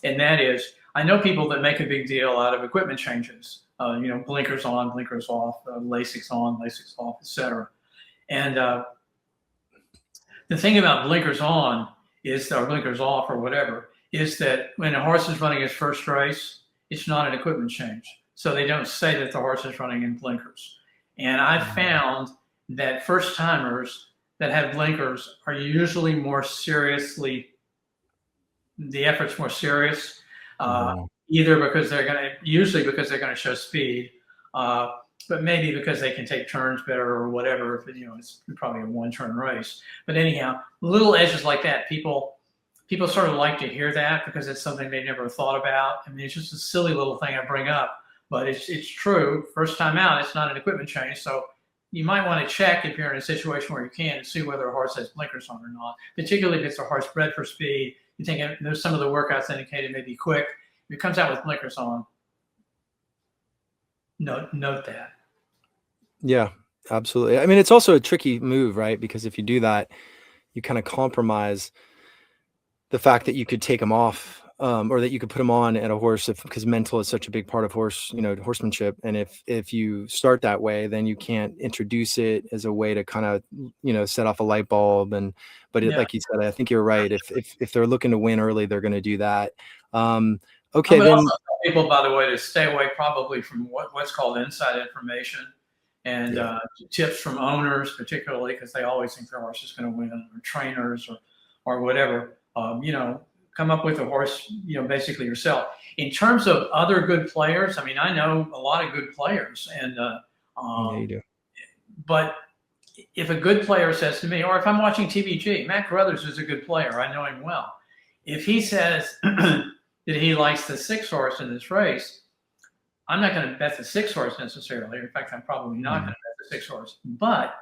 and that is, I know people that make a big deal out of equipment changes. Blinkers on, blinkers off, Lasix on, Lasix off, etc. And the thing about blinkers on is, or blinkers off, or whatever, is that when a horse is running his first race, it's not an equipment change. So they don't say that the horse is running in blinkers. And I found that first timers that have blinkers are usually the effort's more serious, either because they're going to show speed, but maybe because they can take turns better or whatever. If it's probably a one-turn race. But anyhow, little edges like that, people sort of like to hear that, because it's something they never thought about. I mean, it's just a silly little thing I bring up, but it's true. First time out, it's not an equipment change. So you might want to check, if you're in a situation where you can, and see whether a horse has blinkers on or not, particularly if it's a horse bred for speed. You think there's some of the workouts indicated may be quick. If it comes out with blinkers on, note that. Yeah, absolutely. I mean, it's also a tricky move, right? Because if you do that, you kind of compromise the fact that you could take them off, or that you could put them on at a horse, because mental is such a big part of horsemanship. And if you start that way, then you can't introduce it as a way to kind of, set off a light bulb. Like you said, I think you're right. If they're looking to win early, they're going to do that. Okay. I would then also tell people, by the way, to stay away probably from what's called inside information. and tips from owners, particularly because they always think their horse is going to win, or trainers, or whatever. Come up with a horse, basically yourself. In terms of other good players, I mean, I know a lot of good players, and Yeah, you do. but if a good player says to me, or if I'm watching TVG, Matt Carothers is a good player, I know him well. If he says that he likes the 6 horse in this race, I'm not going to bet the 6 horse necessarily. In fact, I'm probably not going to bet the 6 horse. But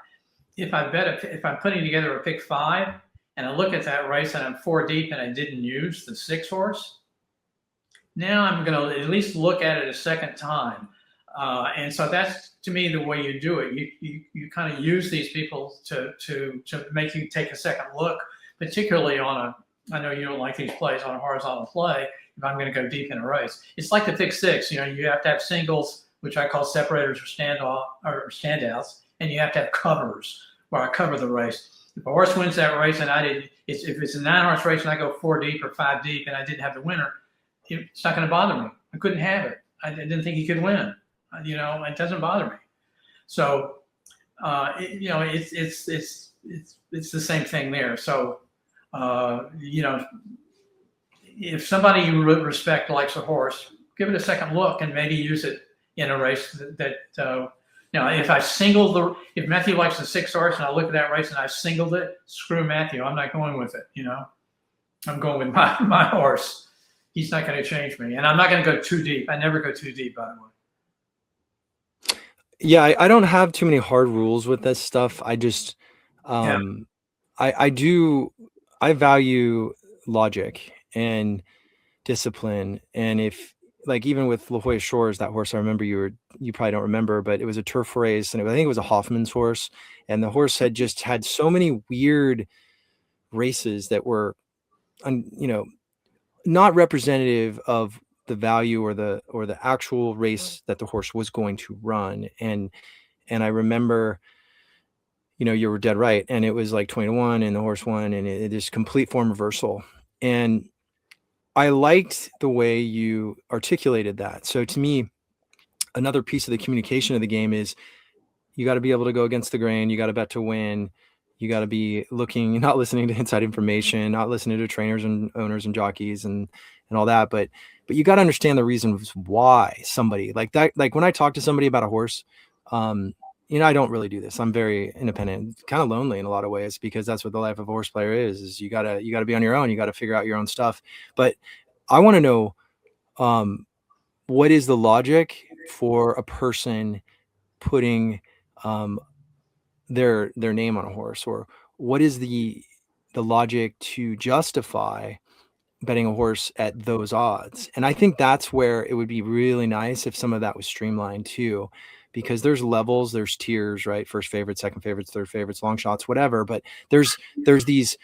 if I'm putting together a pick 5 and I look at that race and I'm 4 deep and I didn't use the 6 horse, now I'm going to at least look at it a second time. And so that's, to me, the way you do it. You kind of use these people to make you take a second look, particularly on I know you don't like these plays on a horizontal play. If I'm going to go deep in a race, it's like the pick 6. You have to have singles, which I call separators or standouts, and you have to have covers where I cover the race. If a horse wins that race and if it's a 9-horse race and I go 4 deep or 5 deep and I didn't have the winner, it's not going to bother me. I couldn't have it. I didn't think he could win. It doesn't bother me. So, it's the same thing there. So, if somebody you respect likes a horse, give it a second look and maybe use it in a race if Matthew likes the 6 horse and I look at that race and I singled it, screw Matthew. I'm not going with it. I'm going with my horse. He's not going to change me. And I'm not going to go too deep. I never go too deep, by the way. Yeah, I don't have too many hard rules with this stuff. I just, I value logic and discipline. And if, like, even with La Jolla Shores, that horse, I remember you probably don't remember, but it was a turf race, and I think it was a Hoffman's horse, and the horse had just had so many weird races that were, not representative of the value or the actual race that the horse was going to run. And I remember, you were dead right. And it was like 20-1 and the horse won, and it is complete form reversal. And I liked the way you articulated that. So to me, another piece of the communication of the game is you got to be able to go against the grain. You got to bet to win. You got to be not listening to inside information, not listening to trainers and owners and jockeys and all that. But you got to understand the reasons why somebody like that. Like when I talk to somebody about a horse, I don't really do this. I'm very independent, kind of lonely in a lot of ways, because that's what the life of a horse player is you gotta be on your own. You got to figure out your own stuff. But I want to know, what is the logic for a person putting, their name on a horse, or what is the logic to justify betting a horse at those odds? And I think that's where it would be really nice if some of that was streamlined too, because there's levels, there's tiers, right? First favorites, second favorites, third favorites, long shots, whatever. But there's these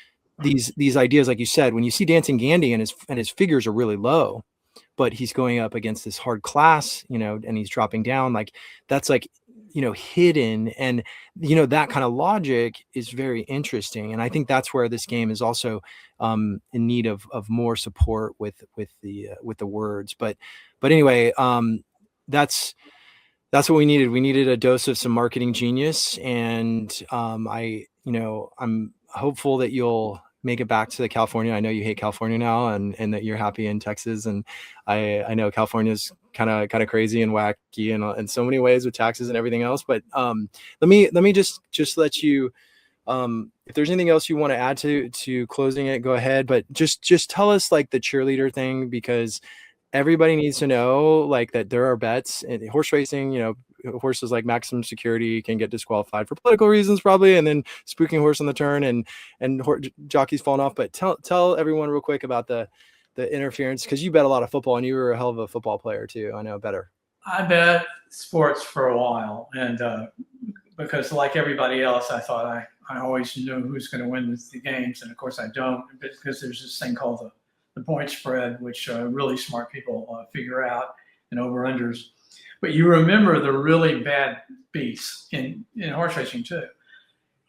ideas, like you said, when you see Dancing Gandy and his figures are really low, but he's going up against this hard class, and he's dropping down, like that's like, hidden. And, that kind of logic is very interesting. And I think that's where this game is also in need of more support with the words. But anyway, that's what we needed. We needed a dose of some marketing genius. And I'm hopeful that you'll make it back to California. I know you hate California now, and that you're happy in Texas. And I know California's kind of crazy and wacky in so many ways with taxes and everything else. But let me just let you, if there's anything else you want to add to closing it, go ahead. But just tell us, like, the cheerleader thing, because everybody needs to know, like, that there are bets in horse racing. Horses like maximum security can get disqualified for political reasons probably, and then spooking horse on the turn and jockeys falling off. But tell everyone real quick about the interference, because you bet a lot of football and you were a hell of a football player too. I know better. I bet sports for a while, and because like everybody else, I thought I always knew who's going to win the games, and of course I don't, because there's this thing called the point spread, which really smart people figure out, and over-unders. But you remember the really bad beats in horse racing too.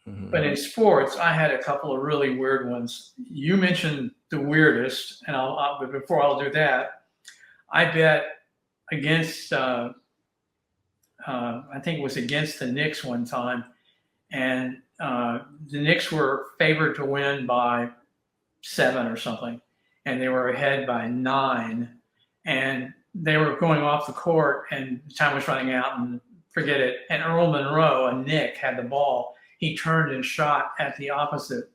Mm-hmm. But in sports, I had a couple of really weird ones. You mentioned the weirdest, and but before I'll do that, I bet against I think it was against the Knicks one time, and the Knicks were favored to win by 7 or something, and they were ahead by 9, and they were going off the court, and the time was running out, and forget it. And Earl Monroe, a Knick, had the ball. He turned and shot at the opposite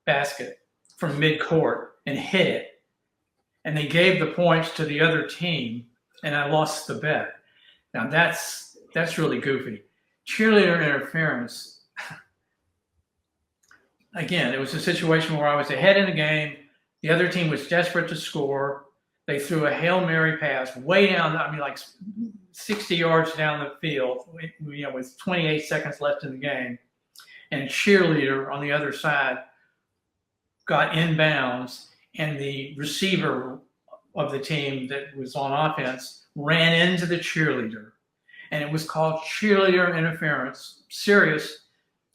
basket from mid-court and hit it, and they gave the points to the other team, and I lost the bet. Now that's really goofy. Cheerleader interference. Again, it was a situation where I was ahead in the game. The other team was desperate to score. They threw a Hail Mary pass way down, I mean, like 60 yards down the field, with 28 seconds left in the game. And cheerleader on the other side got inbounds, and the receiver of the team that was on offense ran into the cheerleader. And it was called cheerleader interference, serious.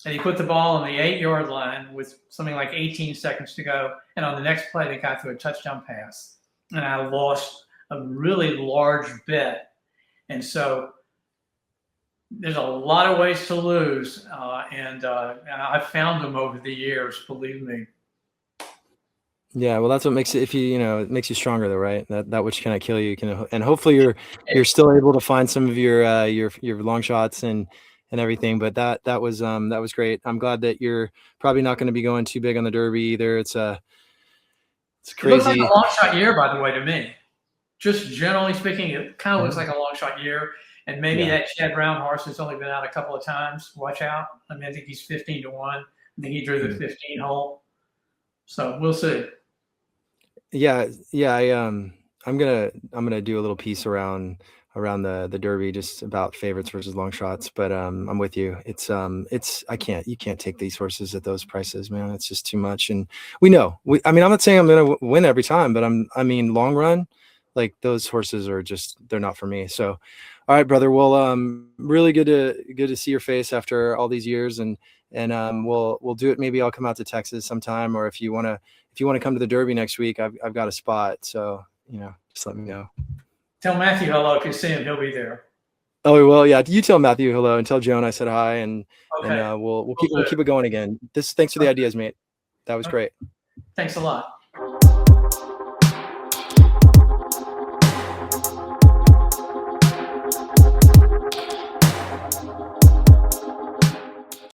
And he put the ball on the 8-yard line with something like 18 seconds to go. And on the next play, they got to a touchdown pass. And I lost a really large bet. And so there's a lot of ways to lose. And I've found them over the years, believe me. Yeah, well, that's what makes it. If it makes you stronger, though, right? That which cannot kill you can, and hopefully you're still able to find some of your long shots and everything. But that was great. I'm glad that you're probably not going to be going too big on the Derby either. It's crazy. It looks like a long shot year, by the way, to me. Just generally speaking, it kind of looks like a long shot year. And maybe that Chad Brown horse has only been out a couple of times. Watch out. I mean, I think he's 15-1. I think he drew the 15 hole. So we'll see. Yeah. I'm gonna do a little piece around the Derby, just about favorites versus long shots. But I'm with you. You can't take these horses at those prices, man. It's just too much. And I'm not saying I'm gonna win every time, but long run, like, those horses are they're not for me. So, all right, brother. Well, really good to see your face after all these years, and we'll do it. Maybe I'll come out to Texas sometime, or if you want to come to the Derby next week, I've got a spot. So, just let me know. Tell Matthew hello. If you see him, he'll be there. Oh, well, yeah. You tell Matthew hello, and tell Joan I said hi, and Okay. we'll keep it going again. Thanks for the ideas, mate. That was great. Thanks a lot.